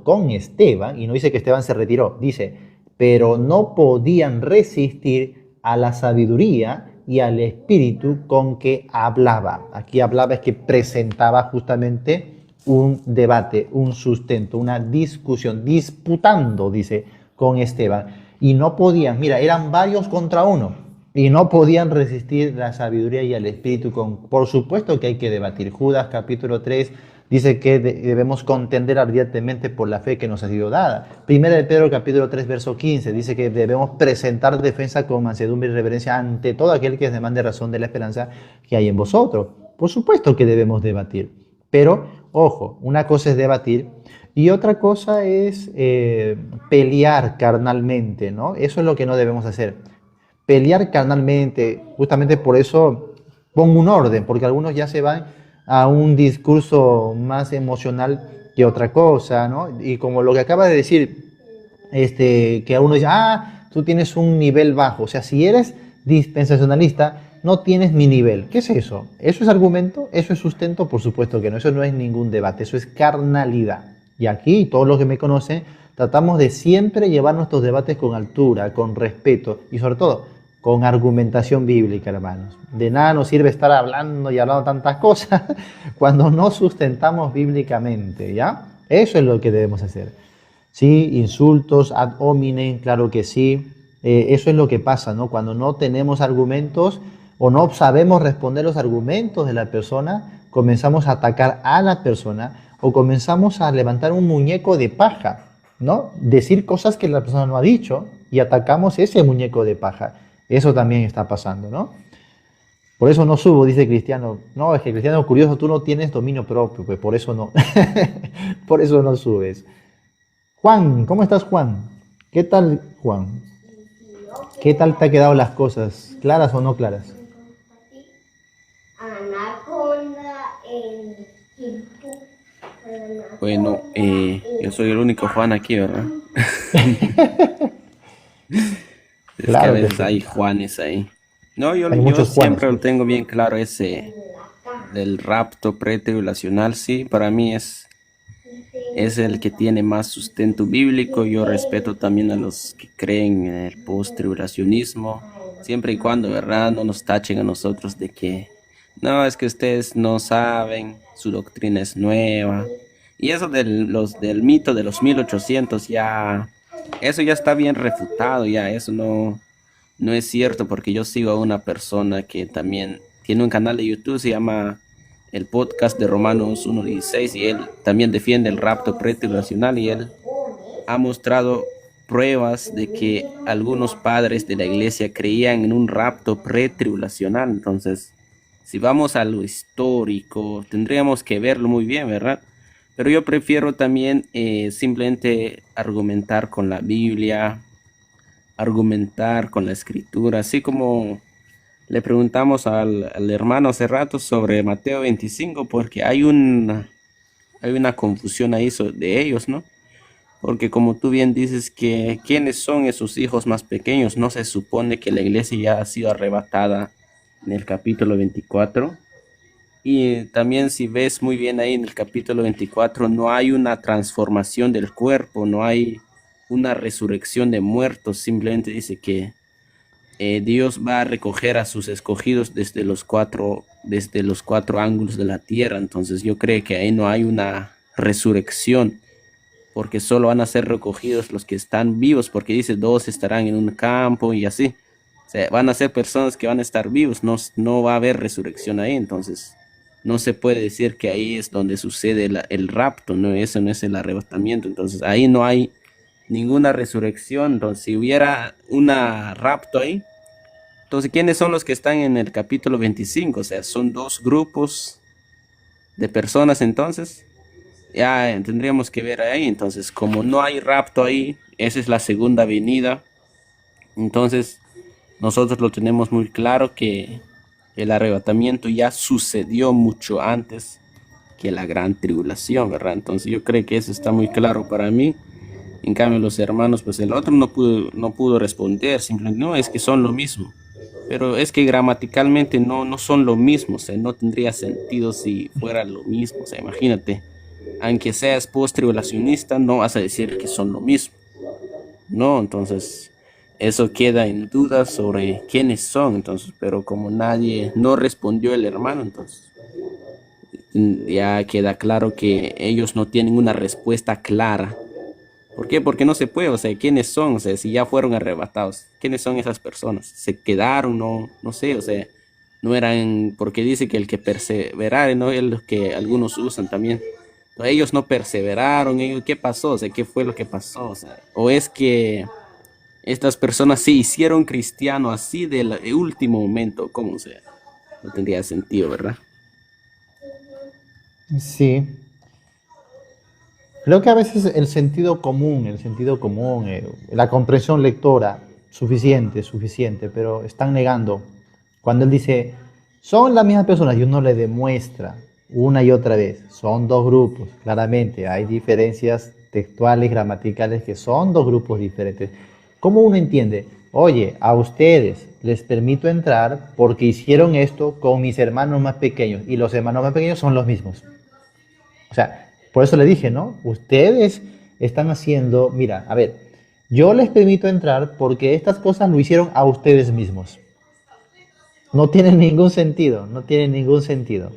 con Esteban, y no dice que Esteban se retiró, dice, pero no podían resistir a la sabiduría y al espíritu con que hablaba. Aquí hablaba es que presentaba justamente un debate, un sustento, una discusión, disputando, dice, con Esteban. Y no podían, mira, eran varios contra uno, y no podían resistir la sabiduría y al espíritu. Por supuesto que hay que debatir. Judas capítulo 3 dice que debemos contender ardientemente por la fe que nos ha sido dada. Primera de Pedro capítulo 3 verso 15 dice que debemos presentar defensa con mansedumbre y reverencia ante todo aquel que demande razón de la esperanza que hay en vosotros. Por supuesto que debemos debatir, pero ojo, una cosa es debatir y otra cosa es pelear carnalmente, ¿no? Eso es lo que no debemos hacer. Pelear carnalmente, justamente por eso pongo un orden, porque algunos ya se van a un discurso más emocional que otra cosa, ¿no? Y como lo que acaba de decir, que a uno dice, tú tienes un nivel bajo. O sea, si eres dispensacionalista, no tienes mi nivel. ¿Qué es eso? ¿Eso es argumento? ¿Eso es sustento? Por supuesto que no. Eso no es ningún debate. Eso es carnalidad. Y aquí, todos los que me conocen, tratamos de siempre llevar nuestros debates con altura, con respeto y sobre todo con argumentación bíblica, hermanos. De nada nos sirve estar hablando y hablando tantas cosas cuando no sustentamos bíblicamente, ¿ya? Eso es lo que debemos hacer. Sí, insultos ad hominem, claro que sí. Eso es lo que pasa, ¿no? Cuando no tenemos argumentos o no sabemos responder los argumentos de la persona, comenzamos a atacar a la persona o comenzamos a levantar un muñeco de paja, ¿no? Decir cosas que la persona no ha dicho y atacamos ese muñeco de paja. Eso también está pasando, ¿no? Por eso no subo, dice Cristiano. No, es que Cristiano curioso, tú no tienes dominio propio, pues por eso no. Por eso no subes. Juan, ¿cómo estás, Juan? ¿Qué tal, Juan? ¿Qué tal te han quedado las cosas? ¿Claras o no claras? Bueno, yo soy el único Juan aquí, ¿verdad? Es que a veces hay Juanes ahí. No, yo siempre lo tengo bien claro, ese del rapto pretribulacional, sí, para mí es el que tiene más sustento bíblico. Yo respeto también a los que creen en el post-tribulacionismo, siempre y cuando, ¿verdad?, no nos tachen a nosotros de que no, es que ustedes no saben, su doctrina es nueva, Y eso del mito de los 1800 ya, eso ya está bien refutado, ya eso no es cierto, porque yo sigo a una persona que también tiene un canal de YouTube, se llama el podcast de Romanos 1:16, y él también defiende el rapto pretribulacional, y él ha mostrado pruebas de que algunos padres de la iglesia creían en un rapto pretribulacional. Entonces, si vamos a lo histórico, tendríamos que verlo muy bien, ¿verdad? Pero yo prefiero también simplemente argumentar con la Biblia, argumentar con la escritura, así como le preguntamos al hermano hace rato sobre Mateo 25, porque hay una confusión ahí de ellos, ¿no? Porque como tú bien dices, que quiénes son esos hijos más pequeños, no se supone que la iglesia ya ha sido arrebatada en el capítulo 24. Y también, si ves muy bien ahí en el capítulo 24, no hay una transformación del cuerpo, no hay una resurrección de muertos, simplemente dice que Dios va a recoger a sus escogidos desde los cuatro ángulos de la tierra. Entonces yo creo que ahí no hay una resurrección, porque solo van a ser recogidos los que están vivos, porque dice 2 estarán en un campo y así. O sea, van a ser personas que van a estar vivos, no va a haber resurrección ahí. Entonces no se puede decir que ahí es donde sucede el rapto, no, eso no es el arrebatamiento. Entonces ahí no hay ninguna resurrección. Entonces, si hubiera una rapto ahí, entonces ¿quiénes son los que están en el capítulo 25? O sea, son 2 grupos de personas. Entonces ya tendríamos que ver ahí. Entonces, como no hay rapto ahí, esa es la segunda venida. Entonces nosotros lo tenemos muy claro que el arrebatamiento ya sucedió mucho antes que la gran tribulación, ¿verdad? Entonces yo creo que eso está muy claro para mí. En cambio, los hermanos, pues el otro no pudo responder, simplemente no, es que son lo mismo. Pero es que gramaticalmente no son lo mismo, o sea, no tendría sentido si fuera lo mismo. O sea, imagínate, aunque seas post-tribulacionista, no vas a decir que son lo mismo. No, entonces eso queda en duda sobre quiénes son. Entonces, pero como no respondió el hermano, entonces ya queda claro que ellos no tienen una respuesta clara. ¿Por qué? Porque no se puede. O sea, ¿quiénes son? O sea, si ya fueron arrebatados, ¿quiénes son esas personas? ¿Se quedaron? No sé, o sea, no eran, porque dice que el que perseverare, ¿no? Es lo que algunos usan también. No, ellos no perseveraron, ¿qué pasó? O sea, ¿qué fue lo que pasó? O sea, o es que estas personas se hicieron cristianos así de último momento, ¿cómo? O sea, no tendría sentido, ¿verdad? Sí. Creo que a veces el sentido común, la comprensión lectora, suficiente, pero están negando. Cuando él dice, son las mismas personas, y uno le demuestra una y otra vez, son 2 grupos, claramente, hay diferencias textuales, gramaticales, que son 2 grupos diferentes. ¿Cómo uno entiende? Oye, a ustedes les permito entrar porque hicieron esto con mis hermanos más pequeños, y los hermanos más pequeños son los mismos. O sea, por eso le dije, ¿no? Ustedes están haciendo, mira, a ver, yo les permito entrar porque estas cosas lo hicieron a ustedes mismos. No tiene ningún sentido, no tiene ningún sentido.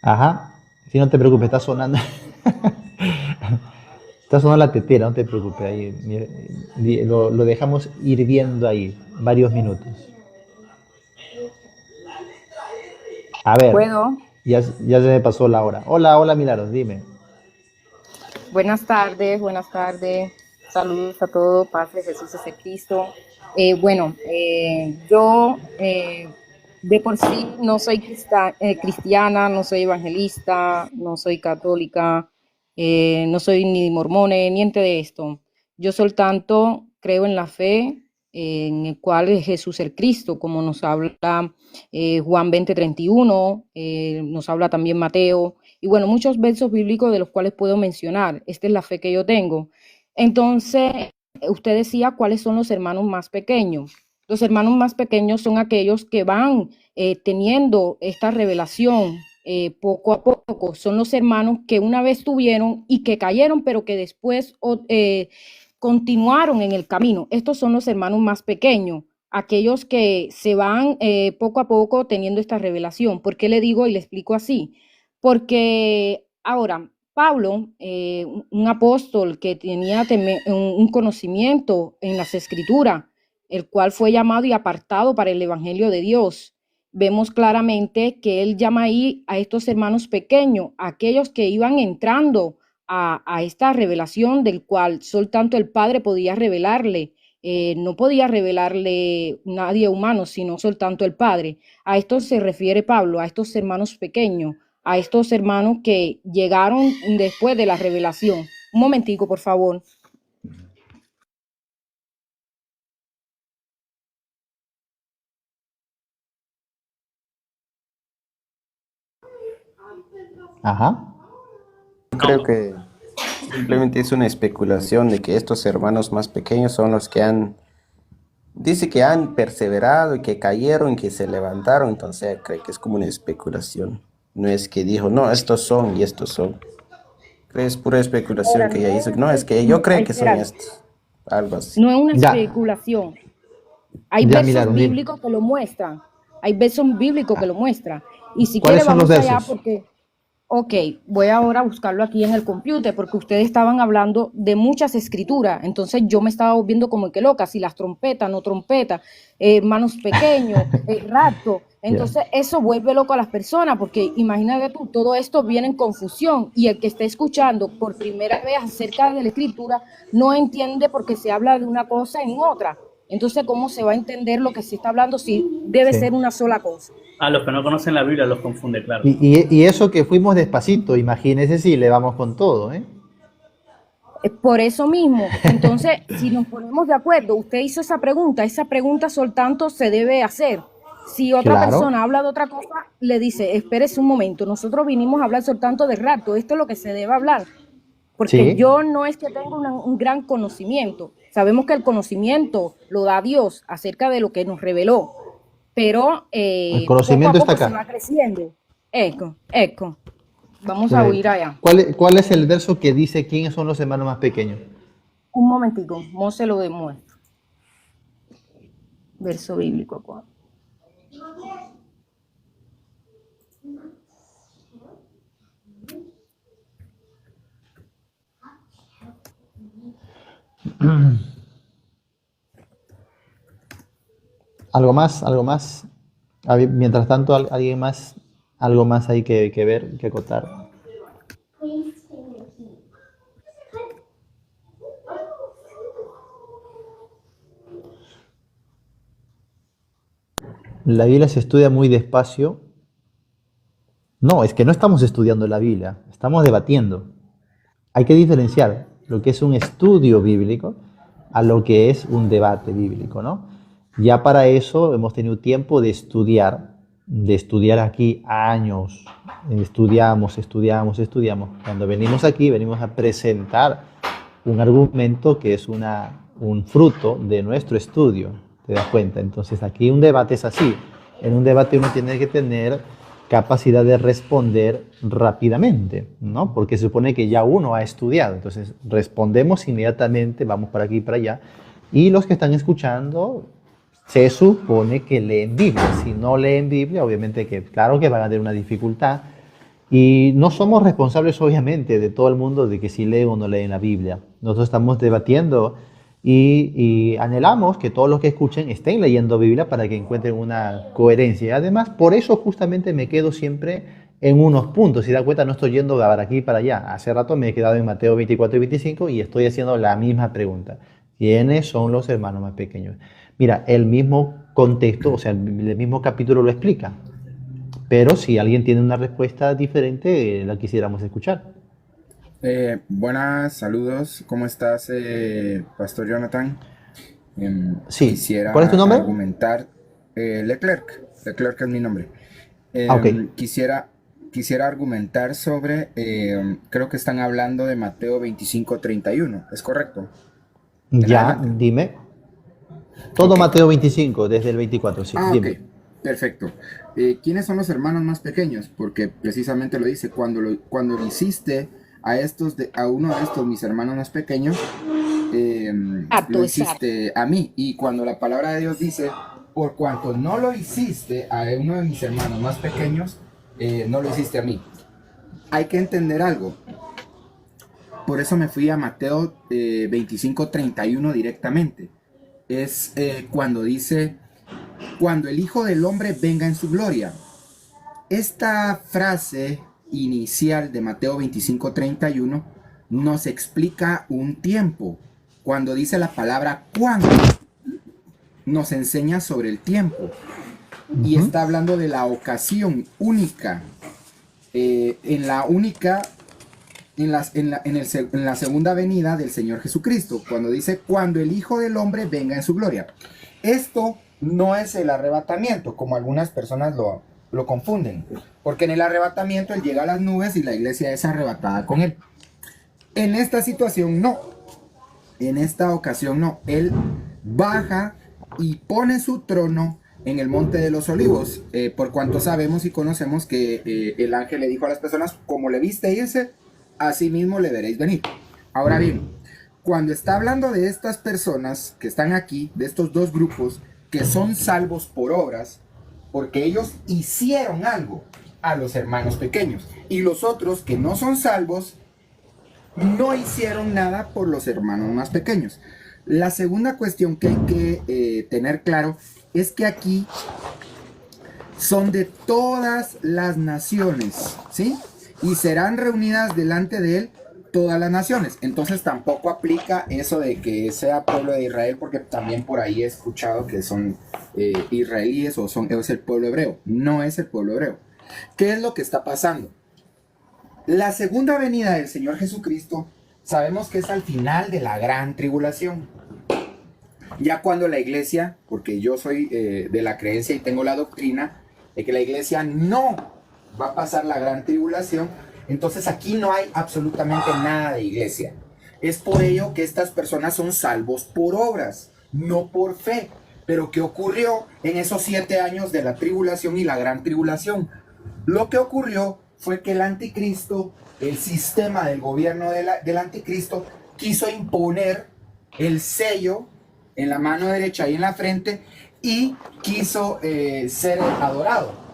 Ajá, si no te preocupes, está sonando. Está sonando la tetera, no te preocupes. Ahí, lo dejamos hirviendo ahí varios minutos. A ver, Bueno, ya se me pasó la hora. Hola, Milagros, dime. buenas tardes, buenas tardes. Saludos a todos, paz de Jesús es el Cristo. Yo de por sí no soy cristiana, no soy evangelista, no soy católica, no soy ni mormone, niente de esto. Yo soltanto creo en la fe en el cual es Jesús el Cristo, como nos habla Juan 20:31, nos habla también Mateo, y bueno, muchos versos bíblicos de los cuales puedo mencionar. Esta es la fe que yo tengo. Entonces, usted decía cuáles son los hermanos más pequeños. Los hermanos más pequeños son aquellos que van teniendo esta revelación poco a poco. Son los hermanos que una vez tuvieron y que cayeron, pero que después continuaron en el camino. Estos son los hermanos más pequeños, aquellos que se van poco a poco teniendo esta revelación. ¿Por qué le digo y le explico así? Porque Ahora, Pablo, un apóstol que tenía un conocimiento en las escrituras, el cual fue llamado y apartado para el evangelio de Dios. Vemos claramente que él llama ahí a estos hermanos pequeños, aquellos que iban entrando a esta revelación del cual solo tanto el Padre podía revelarle. No podía revelarle nadie humano, sino solo tanto el Padre. A esto se refiere Pablo, a estos hermanos pequeños, a estos hermanos que llegaron después de la revelación. Un momentico, por favor. Ajá. Creo que simplemente es una especulación de que estos hermanos más pequeños son los que dice que han perseverado y que cayeron y que se levantaron, entonces creo que es como una especulación. No es que dijo, no, estos son y estos son. Creo que es pura especulación que ella hizo. No, es que yo creo que son estos. Algo así. No es una Ya. especulación. Hay Ya, versos miraron, bíblicos que lo muestran. Hay versos bíblicos que lo muestran. Y si ¿Cuáles quiere son los vamos allá versos? porque... Ok, voy ahora a buscarlo aquí en el computer porque ustedes estaban hablando de muchas escrituras, entonces yo me estaba volviendo como que loca, si las trompetas, no trompetas, hermanos pequeños, el rapto, entonces eso vuelve loco a las personas porque imagínate tú, todo esto viene en confusión y el que esté escuchando por primera vez acerca de la escritura no entiende porque se habla de una cosa en otra, entonces ¿cómo se va a entender lo que se está hablando si debe Sí. ser una sola cosa? A los que no conocen la Biblia los confunde, claro. Y eso que fuimos despacito, imagínese si le vamos con todo, ¿eh? Por eso mismo, entonces, si nos ponemos de acuerdo, usted hizo esa pregunta soltanto se debe hacer. Si otra Claro. persona habla de otra cosa, le dice, espérese un momento, nosotros vinimos a hablar soltanto de rapto, esto es lo que se debe hablar. Porque Sí. yo no es que tenga un gran conocimiento, sabemos que el conocimiento lo da Dios acerca de lo que nos reveló, pero El poco a conocimiento poco está se va acá. creciendo. Eco, vamos a oír allá. ¿Cuál es el verso que dice quiénes son los hermanos más pequeños? Un momentico, no se lo demuestro. Verso bíblico. ¿Cuál? ¿Algo más? ¿Algo más? Mientras tanto, alguien más, algo más hay que ver, que acotar. La Biblia se estudia muy despacio. No, es que no estamos estudiando la Biblia, estamos debatiendo. Hay que diferenciar lo que es un estudio bíblico a lo que es un debate bíblico, ¿no? Ya para eso hemos tenido tiempo de estudiar aquí años. Estudiamos. Cuando venimos aquí, venimos a presentar un argumento que es un fruto de nuestro estudio, ¿te das cuenta? Entonces aquí un debate es así. En un debate uno tiene que tener capacidad de responder rápidamente, ¿no? Porque se supone que ya uno ha estudiado, entonces respondemos inmediatamente, vamos para aquí y para allá, y los que están escuchando se supone que leen Biblia. Si no leen Biblia, obviamente que claro que van a tener una dificultad, y no somos responsables obviamente de todo el mundo de que si leen o no leen la Biblia. Nosotros estamos debatiendo y anhelamos que todos los que escuchen estén leyendo Biblia para que encuentren una coherencia. Y además, por eso justamente me quedo siempre en unos puntos. Si da cuenta, no estoy yendo para aquí y para allá. Hace rato me he quedado en Mateo 24 y 25 y estoy haciendo la misma pregunta. ¿Quiénes son los hermanos más pequeños? Mira, el mismo contexto, o sea, el mismo capítulo lo explica. Pero si alguien tiene una respuesta diferente, la quisiéramos escuchar. Buenas, saludos. ¿Cómo estás, Pastor Jonathan? Sí. Quisiera ¿Cuál es tu nombre? argumentar. Leclerc. Leclerc es mi nombre. Ok. Quisiera argumentar sobre, creo que están hablando de Mateo 25:31, ¿es correcto? Ya, adelante. dime. Todo Ok. Mateo 25, desde el 24, sí. Ah, Dime. ok, perfecto. ¿Quiénes son los hermanos más pequeños? Porque precisamente lo dice, cuando lo hiciste a uno de estos mis hermanos más pequeños, lo hiciste a mí. Y cuando la palabra de Dios dice, por cuanto no lo hiciste a uno de mis hermanos más pequeños, no lo hiciste a mí. hay que entender algo. Por eso me fui a Mateo 25:31 directamente. Es cuando dice, cuando el Hijo del Hombre venga en su gloria. Esta frase inicial de Mateo 25:31 nos explica un tiempo. Cuando dice la palabra cuando, nos enseña sobre el tiempo. Y está hablando de la ocasión única. En la segunda venida del Señor Jesucristo, cuando dice cuando el Hijo del Hombre venga en su gloria. Esto no es el arrebatamiento, como algunas personas lo confunden, porque en el arrebatamiento Él llega a las nubes y la iglesia es arrebatada con Él. En esta situación no, en esta ocasión no, Él baja y pone su trono en el Monte de los Olivos, por cuanto sabemos y conocemos que el ángel le dijo a las personas, como le viste irse, así mismo le veréis venir. Ahora bien, cuando está hablando de estas personas que están aquí, de estos dos grupos, que son salvos por obras, porque ellos hicieron algo a los hermanos pequeños, y los otros que no son salvos, no hicieron nada por los hermanos más pequeños. La segunda cuestión que hay que tener claro es que aquí son de todas las naciones, ¿sí? Y serán reunidas delante de Él todas las naciones. Entonces tampoco aplica eso de que sea pueblo de Israel, porque también por ahí he escuchado que son israelíes o es el pueblo hebreo. No es el pueblo hebreo. ¿Qué es lo que está pasando? La segunda venida del Señor Jesucristo sabemos que es al final de la gran tribulación. Ya cuando la iglesia, porque yo soy de la creencia y tengo la doctrina de que la iglesia no va a pasar la gran tribulación, entonces aquí no hay absolutamente nada de iglesia. Es por ello que estas personas son salvos por obras, no por fe. Pero ¿qué ocurrió en esos 7 años de la tribulación y la gran tribulación? Lo que ocurrió fue que el anticristo, el sistema del gobierno del anticristo, quiso imponer el sello en la mano derecha y en la frente y quiso ser adorado.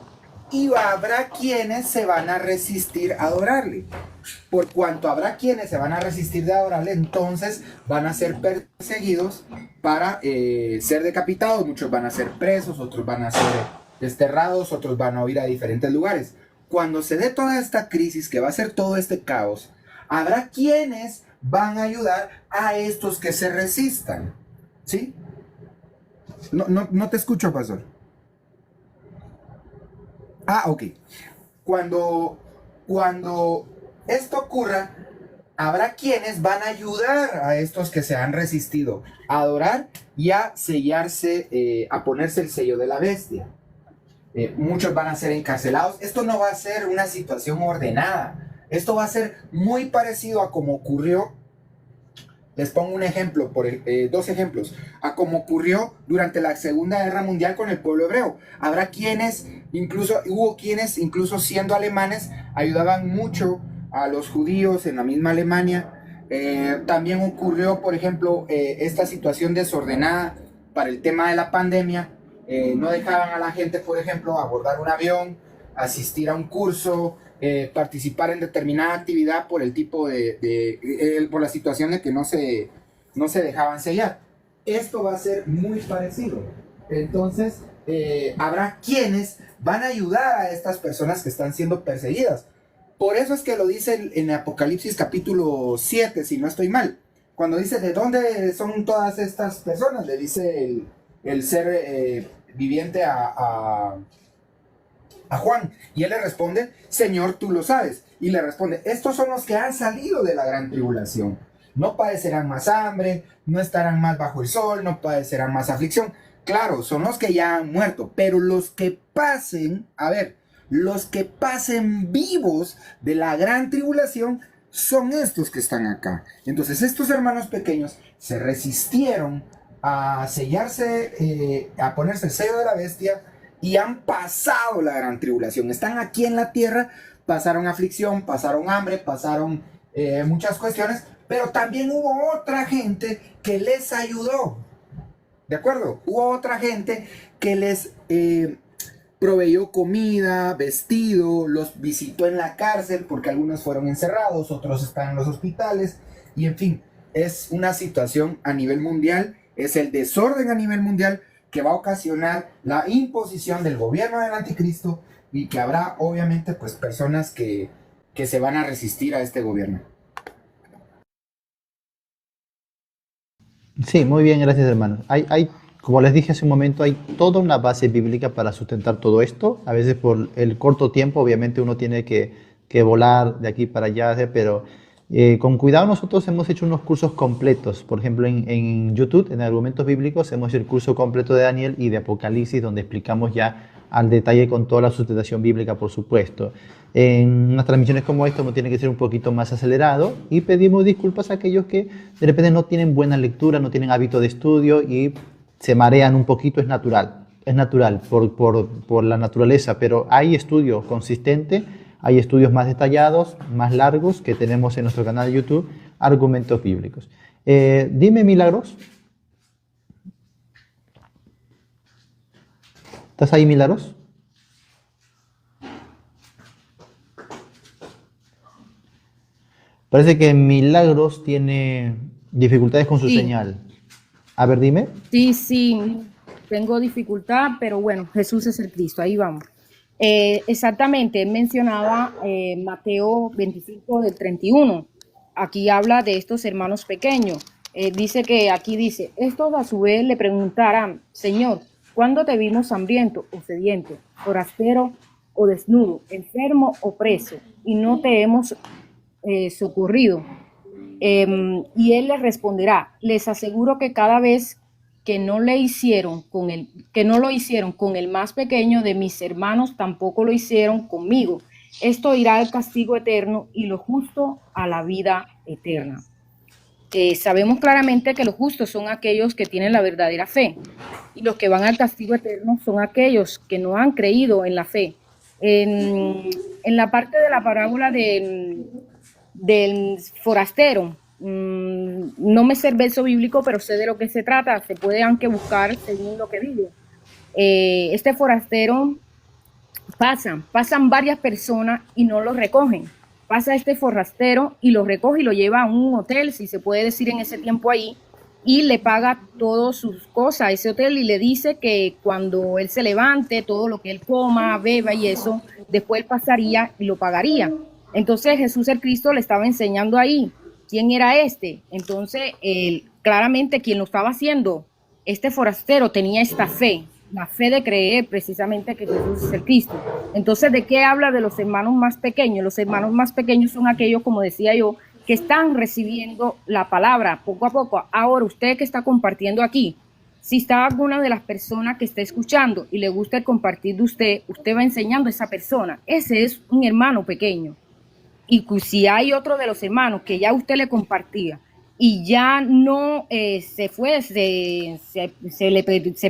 Y habrá quienes se van a resistir a adorarle. Por cuanto habrá quienes se van a resistir de adorarle, entonces van a ser perseguidos para ser decapitados. Muchos van a ser presos, otros van a ser desterrados, otros van a ir a diferentes lugares. Cuando se dé toda esta crisis, que va a ser todo este caos, habrá quienes van a ayudar a estos que se resistan. ¿Sí? No te escucho, pastor. Ah, ok. Cuando esto ocurra, habrá quienes van a ayudar a estos que se han resistido a adorar y a sellarse, a ponerse el sello de la bestia. Muchos van a ser encarcelados. Esto no va a ser una situación ordenada. Esto va a ser muy parecido a como ocurrió. Les pongo un ejemplo, dos ejemplos, a como ocurrió durante la Segunda Guerra Mundial con el pueblo hebreo. Hubo quienes, incluso siendo alemanes, ayudaban mucho a los judíos en la misma Alemania. También ocurrió, por ejemplo, esta situación desordenada para el tema de la pandemia. No dejaban a la gente, por ejemplo, abordar un avión, asistir a un curso, participar en determinada actividad por el tipo por la situación de que no se dejaban sellar. Esto va a ser muy parecido. Entonces, habrá quienes van a ayudar a estas personas que están siendo perseguidas. Por eso es que lo dice en Apocalipsis capítulo 7, si no estoy mal. Cuando dice, ¿de dónde son todas estas personas? Le dice el ser viviente a Juan, y él le responde, Señor, tú lo sabes. Y le responde, estos son los que han salido de la gran tribulación. No padecerán más hambre, no estarán más bajo el sol, no padecerán más aflicción. Claro, son los que ya han muerto, pero los que pasen, los que pasen vivos de la gran tribulación son estos que están acá. Entonces estos hermanos pequeños se resistieron a sellarse, a ponerse el sello de la bestia, y han pasado la gran tribulación. Están aquí en la tierra, pasaron aflicción, pasaron hambre, pasaron muchas cuestiones, pero también hubo otra gente que les ayudó. ¿De acuerdo? Hubo otra gente que les proveyó comida, vestido, los visitó en la cárcel porque algunos fueron encerrados, otros están en los hospitales y en fin, es una situación a nivel mundial, es el desorden a nivel mundial que va a ocasionar la imposición del gobierno del anticristo y que habrá obviamente pues personas que se van a resistir a este gobierno. Sí, muy bien, gracias hermano. Como les dije hace un momento, hay toda una base bíblica para sustentar todo esto. A veces por el corto tiempo, obviamente uno tiene que volar de aquí para allá, pero con cuidado nosotros hemos hecho unos cursos completos. Por ejemplo, en YouTube, en Argumentos Bíblicos, hemos hecho el curso completo de Daniel y de Apocalipsis, donde explicamos ya al detalle con toda la sustentación bíblica, por supuesto. En unas transmisiones como esta uno tiene que ser un poquito más acelerado y pedimos disculpas a aquellos que de repente no tienen buena lectura, no tienen hábito de estudio y se marean un poquito, es natural por la naturaleza, pero hay estudios consistentes, hay estudios más detallados, más largos que tenemos en nuestro canal de YouTube, Argumentos Bíblicos. Dime, Milagros. ¿Estás ahí, Milagros? Parece que Milagros tiene dificultades con su Sí, señal. A ver, dime. sí, tengo dificultad, pero bueno, Jesús es el Cristo, ahí vamos. Exactamente, él mencionaba Mateo 25 del 31. Aquí habla de estos hermanos pequeños. Dice, estos a su vez le preguntarán, Señor, ¿cuándo te vimos hambriento o sediento, forastero o desnudo, enfermo o preso, y no te hemos socorrido? Y él les responderá, les aseguro que cada vez que no lo hicieron con el más pequeño de mis hermanos, tampoco lo hicieron conmigo. Esto irá al castigo eterno y lo justo a la vida eterna. Sabemos claramente que los justos son aquellos que tienen la verdadera fe y los que van al castigo eterno son aquellos que no han creído en la fe. En la parte de la parábola del forastero, no me sé el verso bíblico, pero sé de lo que se trata, se puede aunque buscar según lo que digo. Este forastero pasan varias personas y no lo recogen. Pasa este forastero y lo recoge y lo lleva a un hotel, si se puede decir en ese tiempo ahí, y le paga todas sus cosas a ese hotel y le dice que cuando él se levante, todo lo que él coma, beba y eso, después él pasaría y lo pagaría. Entonces Jesús el Cristo le estaba enseñando ahí quién era este. Entonces, claramente quien lo estaba haciendo, este forastero tenía esta fe, la fe de creer precisamente que Jesús es el Cristo. Entonces, ¿de qué habla de los hermanos más pequeños? Los hermanos más pequeños son aquellos, como decía yo, que están recibiendo la palabra poco a poco. Ahora, usted que está compartiendo aquí, si está alguna de las personas que está escuchando y le gusta el compartir de usted, usted va enseñando a esa persona. Ese es un hermano pequeño. Y si hay otro de los hermanos que ya usted le compartía y ya no se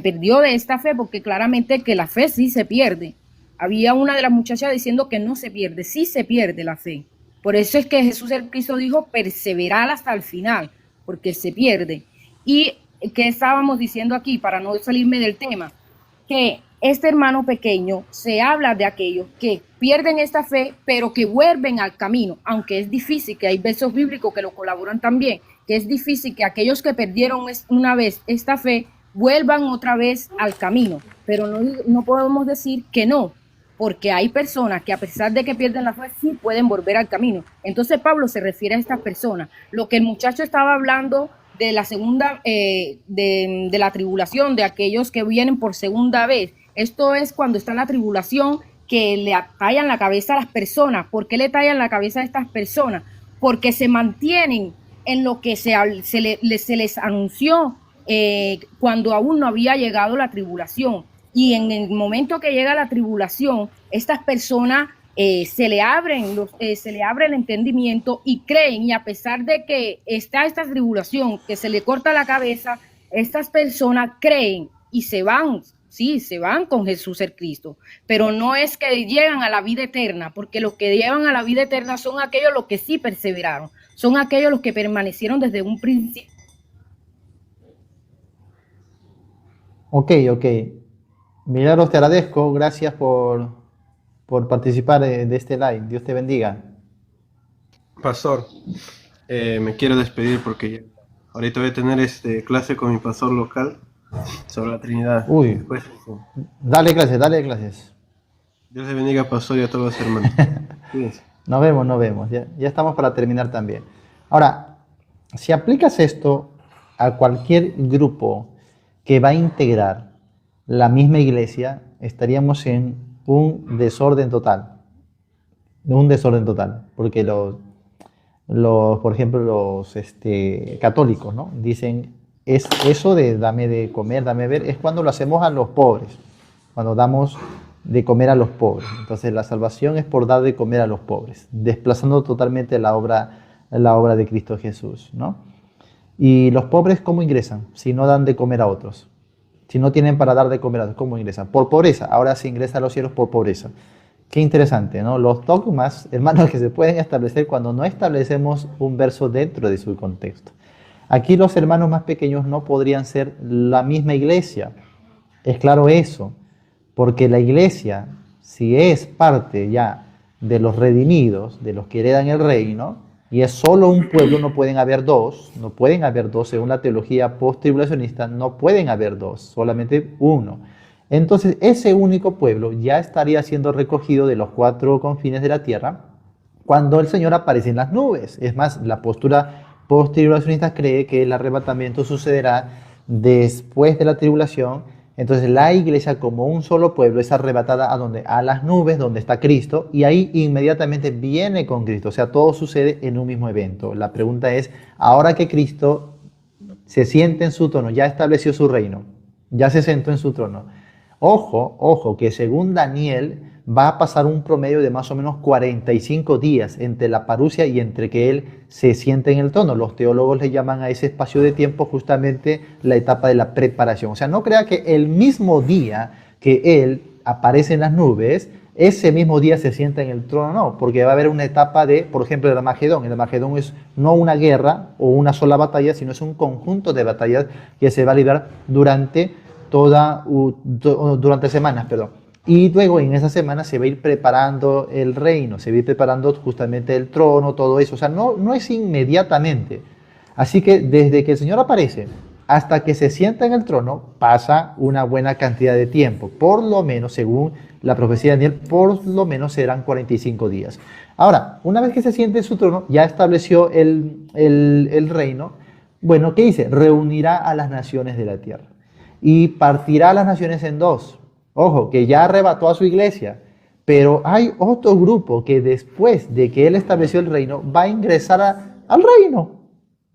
perdió de esta fe, porque claramente que la fe sí se pierde. Había una de las muchachas diciendo que no se pierde, sí se pierde la fe. Por eso es que Jesús el Cristo dijo perseverar hasta el final, porque se pierde. Y ¿qué estábamos diciendo aquí para no salirme del tema? Que este hermano pequeño se habla de aquellos que pierden esta fe, pero que vuelven al camino, aunque es difícil, que hay versos bíblicos que lo colaboran también, que es difícil que aquellos que perdieron una vez esta fe vuelvan otra vez al camino, pero no podemos decir que no, porque hay personas que a pesar de que pierden la fe, sí pueden volver al camino. Entonces Pablo se refiere a estas personas. Lo que el muchacho estaba hablando de la segunda, de la tribulación, de aquellos que vienen por segunda vez, esto es cuando está la tribulación, que le tallan la cabeza a las personas. ¿Por qué le tallan la cabeza a estas personas? Porque se mantienen en lo que se les anunció cuando aún no había llegado la tribulación. Y en el momento que llega la tribulación, estas personas se le abre el entendimiento y creen, y a pesar de que está esta tribulación, que se le corta la cabeza, estas personas creen y se van. Sí, se van con Jesús el Cristo, pero no es que llegan a la vida eterna, porque los que llegan a la vida eterna son aquellos los que sí perseveraron, son aquellos los que permanecieron desde un principio. Ok. Milagros, te agradezco. Gracias por participar de este live. Dios te bendiga. Pastor, me quiero despedir porque ahorita voy a tener clase con mi pastor local sobre la Trinidad. Uy, Después, dale clases, dale clases. Dios le bendiga, pastor, y a todos los hermanos. Cuídense. Nos vemos, nos vemos. Ya estamos para terminar también. Ahora, si aplicas esto a cualquier grupo que va a integrar la misma iglesia, estaríamos en un desorden total. Un desorden total. Porque por ejemplo, los católicos, ¿no? Dicen, es eso de dame de comer, dame de beber, es cuando lo hacemos a los pobres. Cuando damos de comer a los pobres. Entonces la salvación es por dar de comer a los pobres, desplazando totalmente la obra de Cristo Jesús, ¿no? Y los pobres, ¿cómo ingresan? Si no dan de comer a otros. Si no tienen para dar de comer a otros, ¿cómo ingresan? Por pobreza. Ahora se ingresa a los cielos por pobreza. Qué interesante, ¿no? Los dogmas, hermanos, que se pueden establecer cuando no establecemos un verso dentro de su contexto. Aquí los hermanos más pequeños no podrían ser la misma iglesia. Es claro eso. Porque la iglesia, si es parte ya de los redimidos, de los que heredan el reino, y es solo un pueblo, no pueden haber dos, según la teología post-tribulacionista, no pueden haber dos, solamente uno. Entonces, ese único pueblo ya estaría siendo recogido de los 4 confines de la tierra cuando el Señor aparece en las nubes. Es más, la postura post-tribulacionista cree que el arrebatamiento sucederá después de la tribulación. Entonces la iglesia como un solo pueblo es arrebatada a las nubes donde está Cristo y ahí inmediatamente viene con Cristo. O sea, todo sucede en un mismo evento. La pregunta es, ahora que Cristo se siente en su trono, ya estableció su reino, ya se sentó en su trono. Ojo, que según Daniel va a pasar un promedio de más o menos 45 días entre la parusia y entre que él se siente en el trono. Los teólogos le llaman a ese espacio de tiempo justamente la etapa de la preparación. O sea, no crea que el mismo día que él aparece en las nubes, ese mismo día se sienta en el trono, no, porque va a haber una etapa de, por ejemplo, el Armagedón. El Armagedón es no una guerra o una sola batalla, sino es un conjunto de batallas que se va a librar durante semanas, Y luego en esa semana se va a ir preparando el reino, se va a ir preparando justamente el trono, todo eso. O sea, no es inmediatamente. Así que desde que el Señor aparece hasta que se sienta en el trono, pasa una buena cantidad de tiempo. Por lo menos, según la profecía de Daniel, por lo menos serán 45 días. Ahora, una vez que se siente en su trono, ya estableció el reino. Bueno, ¿qué dice? Reunirá a las naciones de la tierra y partirá a las naciones en dos. Ojo, que ya arrebató a su iglesia, pero hay otro grupo que después de que él estableció el reino, va a ingresar al reino.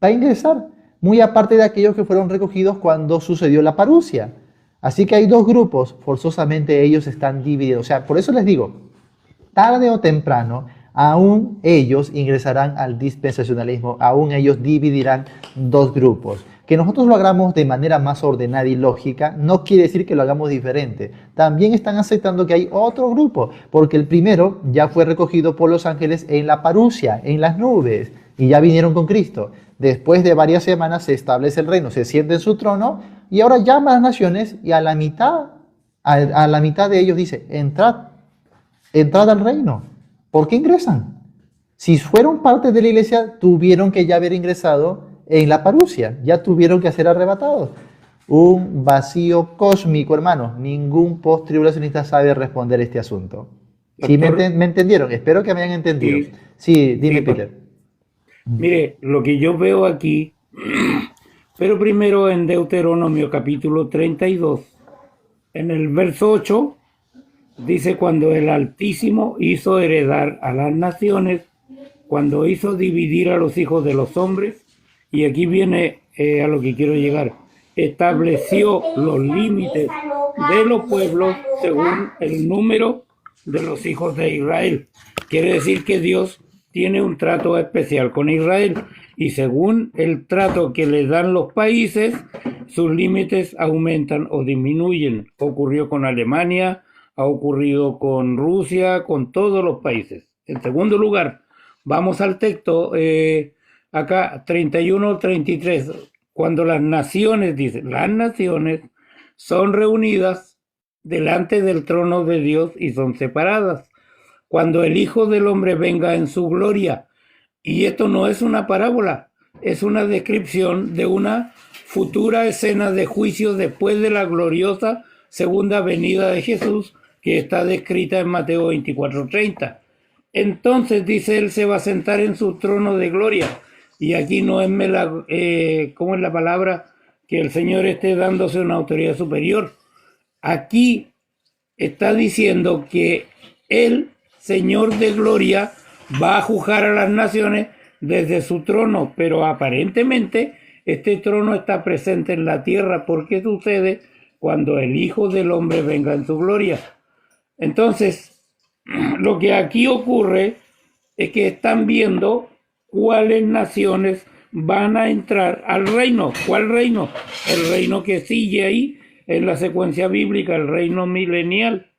Va a ingresar, muy aparte de aquellos que fueron recogidos cuando sucedió la parusia. Así que hay dos grupos, forzosamente ellos están divididos. O sea, por eso les digo, tarde o temprano, aún ellos ingresarán al dispensacionalismo, aún ellos dividirán dos grupos. Que nosotros lo hagamos de manera más ordenada y lógica no quiere decir que lo hagamos diferente. También están aceptando que hay otro grupo, porque el primero ya fue recogido por los ángeles en la parusia, en las nubes, y ya vinieron con Cristo. Después de varias semanas se establece el reino, se siente en su trono, y ahora llama a las naciones, y a la mitad de ellos dice, entrad al reino. ¿Por qué ingresan? Si fueron parte de la iglesia, tuvieron que ya haber ingresado en la parusia, ya tuvieron que ser arrebatados. Un vacío cósmico, hermanos. Ningún post-tribulacionista sabe responder este asunto. ¿Sí me entendieron? Espero que me hayan entendido. Sí, dime, Peter. Mire, lo que yo veo aquí, pero primero en Deuteronomio capítulo 32, en el verso 8, dice, cuando el Altísimo hizo heredar a las naciones, cuando hizo dividir a los hijos de los hombres, y aquí viene a lo que quiero llegar, estableció los límites de los pueblos según el número de los hijos de Israel. Quiere decir que Dios tiene un trato especial con Israel y según el trato que le dan los países, sus límites aumentan o disminuyen. Ocurrió con Alemania, ha ocurrido con Rusia, con todos los países. En segundo lugar, vamos al texto, acá 31-33, cuando las naciones, dice, las naciones son reunidas delante del trono de Dios y son separadas. Cuando el Hijo del Hombre venga en su gloria, y esto no es una parábola, es una descripción de una futura escena de juicio después de la gloriosa segunda venida de Jesús, que está descrita en Mateo 24:30. Entonces, dice, él se va a sentar en su trono de gloria. Y aquí no es, ¿cómo es la palabra? Que el Señor esté dándose una autoridad superior. Aquí está diciendo que el Señor de gloria va a juzgar a las naciones desde su trono, pero aparentemente este trono está presente en la tierra. ¿Por qué sucede cuando el Hijo del Hombre venga en su gloria? Entonces, lo que aquí ocurre es que están viendo cuáles naciones van a entrar al reino. ¿Cuál reino? El reino que sigue ahí en la secuencia bíblica, el reino milenial.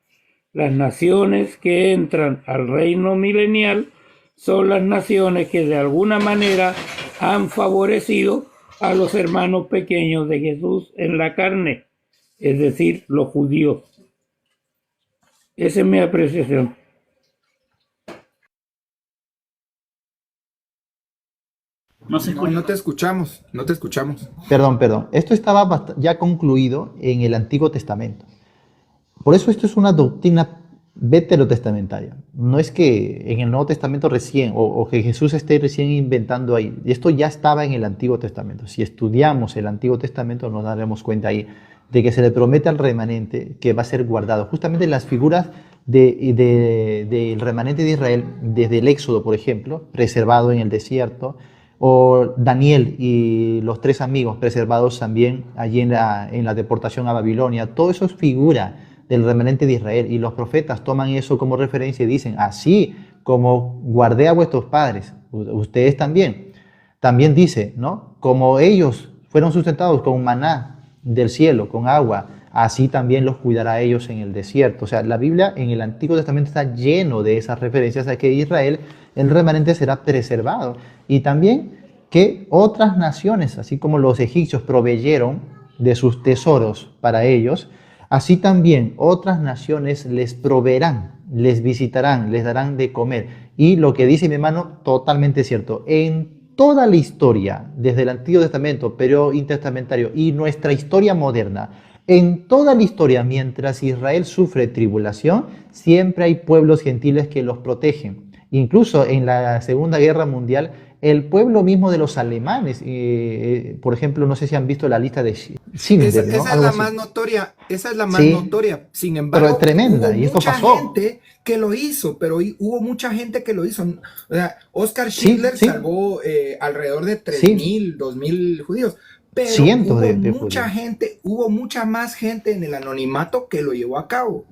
Las naciones que entran al reino milenial son las naciones que de alguna manera han favorecido a los hermanos pequeños de Jesús en la carne, es decir, los judíos. Esa es mi apreciación. No te escuchamos, no te escuchamos. Perdón. Esto estaba ya concluido en el Antiguo Testamento. Por eso esto es una doctrina veterotestamentaria. No es que en el Nuevo Testamento recién, o que Jesús esté recién inventando ahí. Esto ya estaba en el Antiguo Testamento. Si estudiamos el Antiguo Testamento nos daremos cuenta ahí de que se le promete al remanente que va a ser guardado. Justamente las figuras del remanente de Israel, desde el Éxodo, por ejemplo, preservado en el desierto, o Daniel y los 3 amigos preservados también allí en la deportación a Babilonia. Todo eso es figura del remanente de Israel, y los profetas toman eso como referencia y dicen: así como guardé a vuestros padres, ustedes también. También dice, ¿no? Como ellos fueron sustentados con maná del cielo, con agua, así también los cuidará a ellos en el desierto. O sea, la Biblia en el Antiguo Testamento está lleno de esas referencias a que Israel, el remanente, será preservado. Y también que otras naciones, así como los egipcios proveyeron de sus tesoros para ellos, así también otras naciones les proveerán, les visitarán, les darán de comer. Y lo que dice mi hermano, totalmente cierto. En toda la historia, desde el Antiguo Testamento, periodo intertestamentario y nuestra historia moderna, en toda la historia, mientras Israel sufre tribulación, siempre hay pueblos gentiles que los protegen. Incluso en la Segunda Guerra Mundial, el pueblo mismo de los alemanes, por ejemplo, no sé si han visto la lista de Schindler, ¿no? Esa es la más notoria, sin embargo, pero tremenda, hubo y esto mucha pasó. gente que lo hizo, hubo mucha gente que lo hizo. O sea, Oscar Schindler salvó alrededor de 3.000, 2.000 judíos, pero cientos de mucha judíos. gente, hubo mucha más gente en el anonimato que lo llevó a cabo.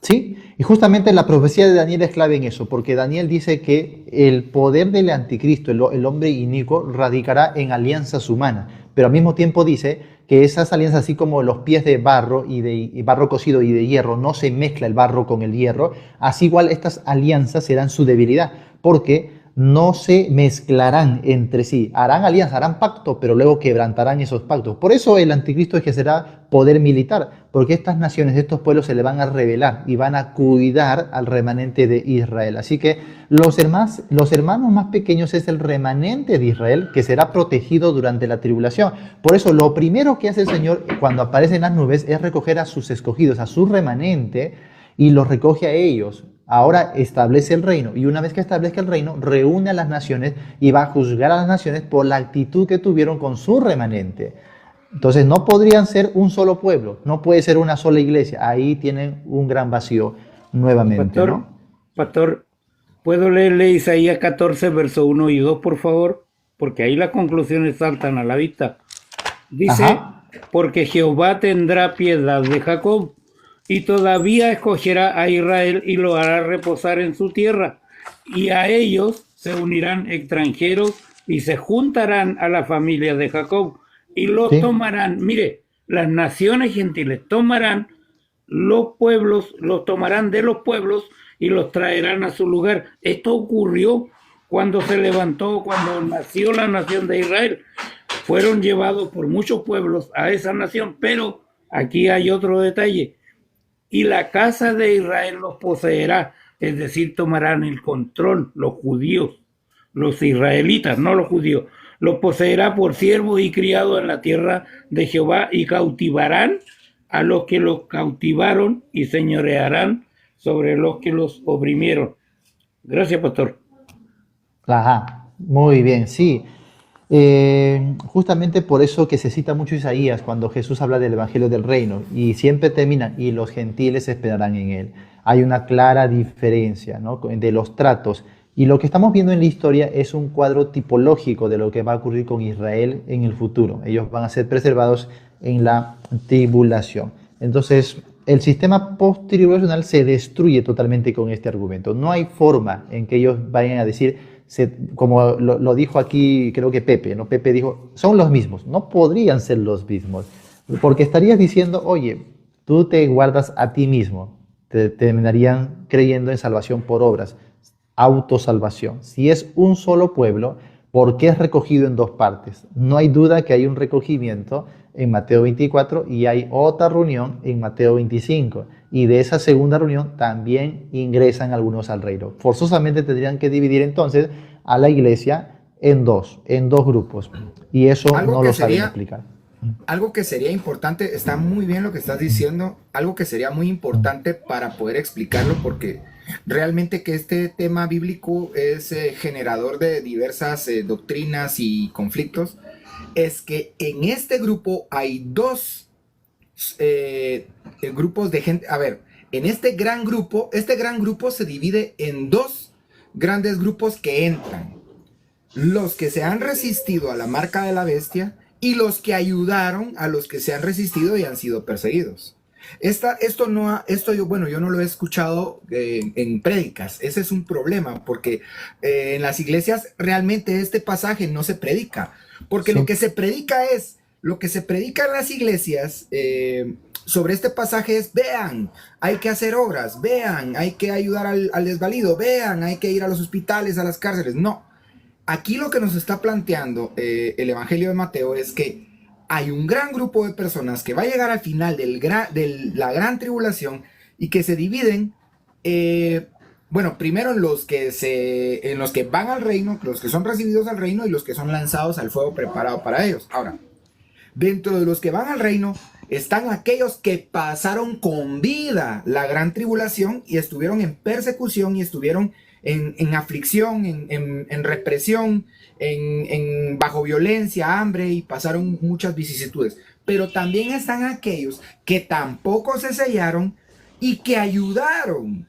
Sí, y justamente la profecía de Daniel es clave en eso, porque Daniel dice que el poder del anticristo, el hombre inicuo, radicará en alianzas humanas, pero al mismo tiempo dice que esas alianzas, así como los pies de barro y barro cocido y de hierro, no se mezcla el barro con el hierro, así igual estas alianzas serán su debilidad, porque no se mezclarán entre sí, harán alianza, harán pacto, pero luego quebrantarán esos pactos. Por eso el anticristo ejercerá poder militar, porque estas naciones, estos pueblos se le van a rebelar y van a cuidar al remanente de Israel. Así que los hermanos más pequeños es el remanente de Israel que será protegido durante la tribulación. Por eso lo primero que hace el Señor cuando aparecen las nubes es recoger a sus escogidos, a su remanente, y los recoge a ellos. Ahora establece el reino, y una vez que establezca el reino, reúne a las naciones y va a juzgar a las naciones por la actitud que tuvieron con su remanente. Entonces no podrían ser un solo pueblo, no puede ser una sola iglesia. Ahí tienen un gran vacío nuevamente, Pastor, ¿puedo leerle Isaías 14, verso 1 y 2, por favor? Porque ahí las conclusiones saltan a la vista. Dice, porque Jehová tendrá piedad de Jacob, y todavía escogerá a Israel y lo hará reposar en su tierra, y a ellos se unirán extranjeros y se juntarán a la familia de Jacob, y los tomarán. Mire, las naciones gentiles tomarán los pueblos, los tomarán de los pueblos y los traerán a su lugar. Esto ocurrió cuando se levantó, cuando nació la nación de Israel. Fueron llevados por muchos pueblos a esa nación, pero aquí hay otro detalle. y la casa de Israel los poseerá, es decir, tomarán el control, los judíos, los israelitas, no los judíos, los poseerá por siervos y criados en la tierra de Jehová y cautivarán a los que los cautivaron y señorearán sobre los que los oprimieron. Gracias, pastor. Ajá, muy bien, sí. Justamente por eso que se cita mucho Isaías cuando Jesús habla del Evangelio del Reino y siempre termina, y los gentiles esperarán en él. Hay una clara diferencia, ¿no?, de los tratos. Y lo que estamos viendo en la historia es un cuadro tipológico de lo que va a ocurrir con Israel en el futuro. Ellos van a ser preservados en la tribulación. Entonces, el sistema post-tribulacional se destruye totalmente con este argumento. No hay forma en que ellos vayan a decir, como lo dijo aquí, creo que Pepe, ¿no? Pepe dijo, son los mismos. No podrían ser los mismos, porque estarías diciendo, oye, tú te guardas a ti mismo. Te terminarían creyendo en salvación por obras, autosalvación. Si es un solo pueblo, ¿por qué es recogido en dos partes? No hay duda que hay un recogimiento en Mateo 24 y hay otra reunión en Mateo 25. Y de esa segunda reunión también ingresan algunos al reino. Forzosamente tendrían que dividir entonces a la iglesia en dos grupos. Y eso no lo saben explicar. Algo que sería importante, está muy bien lo que estás diciendo, algo que sería muy importante para poder explicarlo, porque realmente que este tema bíblico es generador de diversas doctrinas y conflictos, es que en este grupo hay dos grupos de gente. A ver, en este gran grupo se divide en dos grandes grupos que entran: los que se han resistido a la marca de la bestia y los que ayudaron a los que se han resistido y han sido perseguidos. Yo no lo he escuchado en prédicas. Ese es un problema, porque en las iglesias realmente este pasaje no se predica, porque Sí. lo que se predica en las iglesias sobre este pasaje es: vean, hay que hacer obras, vean, hay que ayudar al desvalido, vean, hay que ir a los hospitales, a las cárceles. No, aquí lo que nos está planteando el Evangelio de Mateo es que hay un gran grupo de personas que va a llegar al final de la gran tribulación y que se dividen, primero en los que van al reino, los que son recibidos al reino, y los que son lanzados al fuego preparado para ellos. Ahora, dentro de los que van al reino están aquellos que pasaron con vida la gran tribulación y estuvieron en persecución y estuvieron en aflicción, en represión, bajo violencia, hambre, y pasaron muchas vicisitudes. Pero también están aquellos que tampoco se sellaron y que ayudaron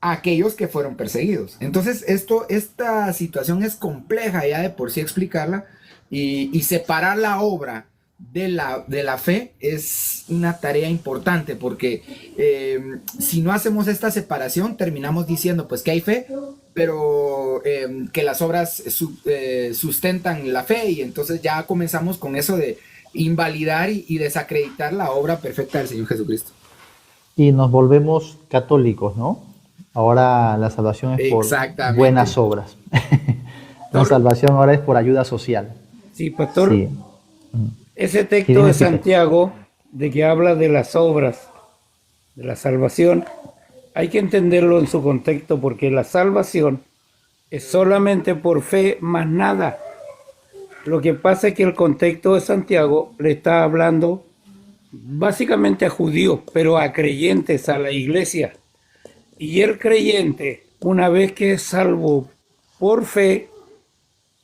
a aquellos que fueron perseguidos. Entonces esta situación es compleja ya de por sí explicarla, y separar la obra de la fe es una tarea importante, porque si no hacemos esta separación terminamos diciendo pues que hay fe, pero que las obras sustentan la fe, y entonces ya comenzamos con eso de invalidar y desacreditar la obra perfecta del Señor Jesucristo. Y nos volvemos católicos, ¿no? Ahora la salvación es por Exactamente. buenas obras. La salvación ahora es por ayuda social. Sí, pastor. Sí. Ese Sí, texto dime, de Peter. Santiago, de que habla de las obras, de la salvación, hay que entenderlo en su contexto, porque la salvación es solamente por fe, más nada. Lo que pasa es que el contexto de Santiago le está hablando básicamente a judíos, pero a creyentes, a la iglesia. Y el creyente, una vez que es salvo por fe,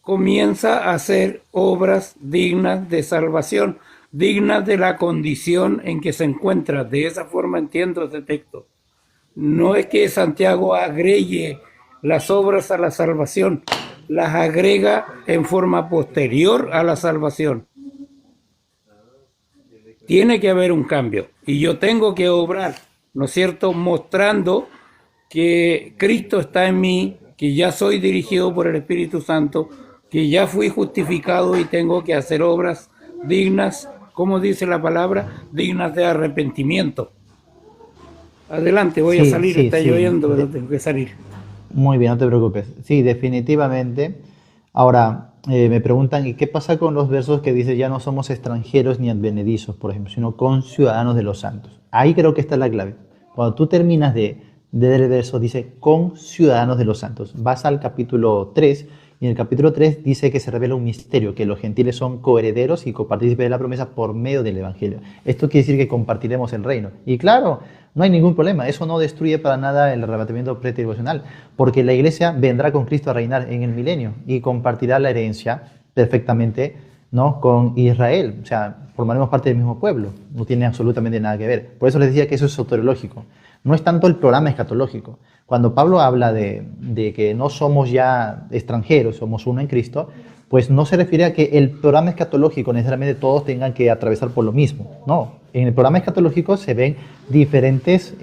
comienza a hacer obras dignas de salvación, dignas de la condición en que se encuentra. De esa forma entiendo ese texto. No es que Santiago agregue las obras a la salvación, las agrega en forma posterior a la salvación. Tiene que haber un cambio, y yo tengo que obrar, ¿no es cierto?, mostrando que Cristo está en mí, que ya soy dirigido por el Espíritu Santo, que ya fui justificado y tengo que hacer obras dignas, como dice la palabra, dignas de arrepentimiento. Adelante, voy a salir, está lloviendo, pero tengo que salir. Muy bien, no te preocupes. Sí, definitivamente. Ahora, me preguntan, ¿y qué pasa con los versos que dice ya no somos extranjeros ni advenedizos, por ejemplo, sino conciudadanos de los santos? Ahí creo que está la clave. Cuando tú terminas de leer el verso, dice, con ciudadanos de los santos. Vas al capítulo 3, y en el capítulo 3 dice que se revela un misterio, que los gentiles son coherederos y copartícipes de la promesa por medio del evangelio. Esto quiere decir que compartiremos el reino. Y claro, no hay ningún problema, eso no destruye para nada el arrebatamiento pretribulacional, porque la iglesia vendrá con Cristo a reinar en el milenio y compartirá la herencia perfectamente, ¿no?, con Israel. O sea, formaremos parte del mismo pueblo, no tiene absolutamente nada que ver. Por eso les decía que eso es soteriológico, no es tanto el programa escatológico. Cuando Pablo habla de que no somos ya extranjeros, somos uno en Cristo, pues no se refiere a que el programa escatológico necesariamente todos tengan que atravesar por lo mismo. No, en el programa escatológico se ven diferentes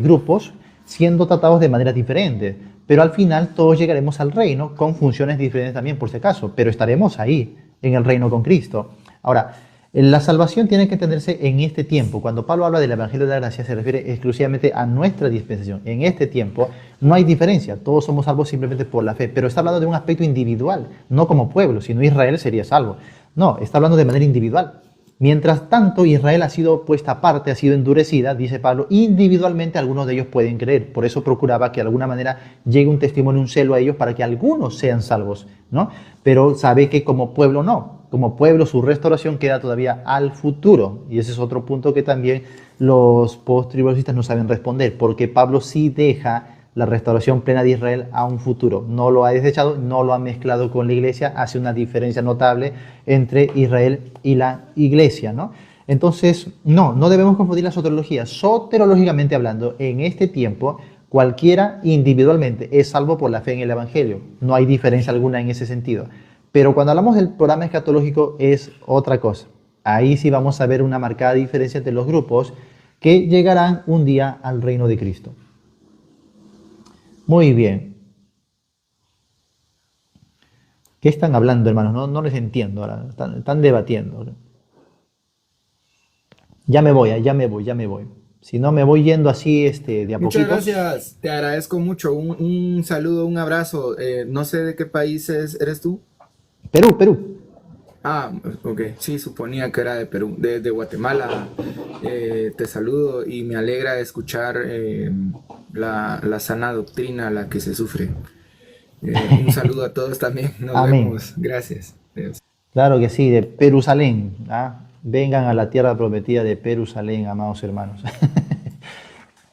grupos siendo tratados de maneras diferentes, pero al final todos llegaremos al reino con funciones diferentes también, por si acaso, pero estaremos ahí, en el reino con Cristo. Ahora, la salvación tiene que entenderse en este tiempo. Cuando Pablo habla del Evangelio de la Gracia, se refiere exclusivamente a nuestra dispensación. En este tiempo no hay diferencia, todos somos salvos simplemente por la fe, pero está hablando de un aspecto individual, no como pueblo, si no Israel sería salvo. No, está hablando de manera individual. Mientras tanto, Israel ha sido puesta aparte, ha sido endurecida, dice Pablo, individualmente algunos de ellos pueden creer. Por eso procuraba que de alguna manera llegue un testimonio, un celo a ellos para que algunos sean salvos, ¿no? Pero sabe que como pueblo no. Como pueblo su restauración queda todavía al futuro. Y ese es otro punto que también los post-tribulacionistas no saben responder, porque Pablo sí deja la restauración plena de Israel a un futuro. No lo ha desechado, no lo ha mezclado con la iglesia, hace una diferencia notable entre Israel y la iglesia, ¿no? Entonces, no debemos confundir la soteriología. Soterológicamente hablando, en este tiempo, cualquiera individualmente es salvo por la fe en el Evangelio. No hay diferencia alguna en ese sentido. Pero cuando hablamos del programa escatológico es otra cosa. Ahí sí vamos a ver una marcada diferencia entre los grupos que llegarán un día al reino de Cristo. Muy bien. ¿Qué están hablando, hermanos? No les entiendo ahora. Están debatiendo. Ya me voy. Si no, me voy yendo así de a Muchas poquitos. gracias, te agradezco mucho. Un saludo, un abrazo. No sé de qué país eres tú. Perú. Ah, ok, sí, suponía que era de Perú, de Guatemala. Te saludo y me alegra escuchar la sana doctrina a la que se sufre. Un saludo a todos también, nos Amén. vemos, gracias. Adiós. Claro que sí, de Jerusalén. Vengan a la tierra prometida de Jerusalén, amados hermanos.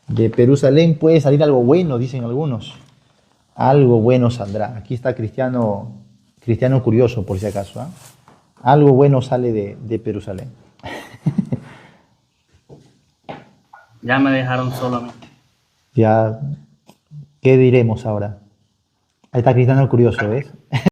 De Jerusalén puede salir algo bueno, dicen algunos. Algo bueno saldrá. Aquí está Cristiano curioso, por si acaso. Algo bueno sale de Jerusalén. Ya me dejaron solo a mí. Ya, ¿qué diremos ahora? Ahí está Cristiano curioso, ¿ves?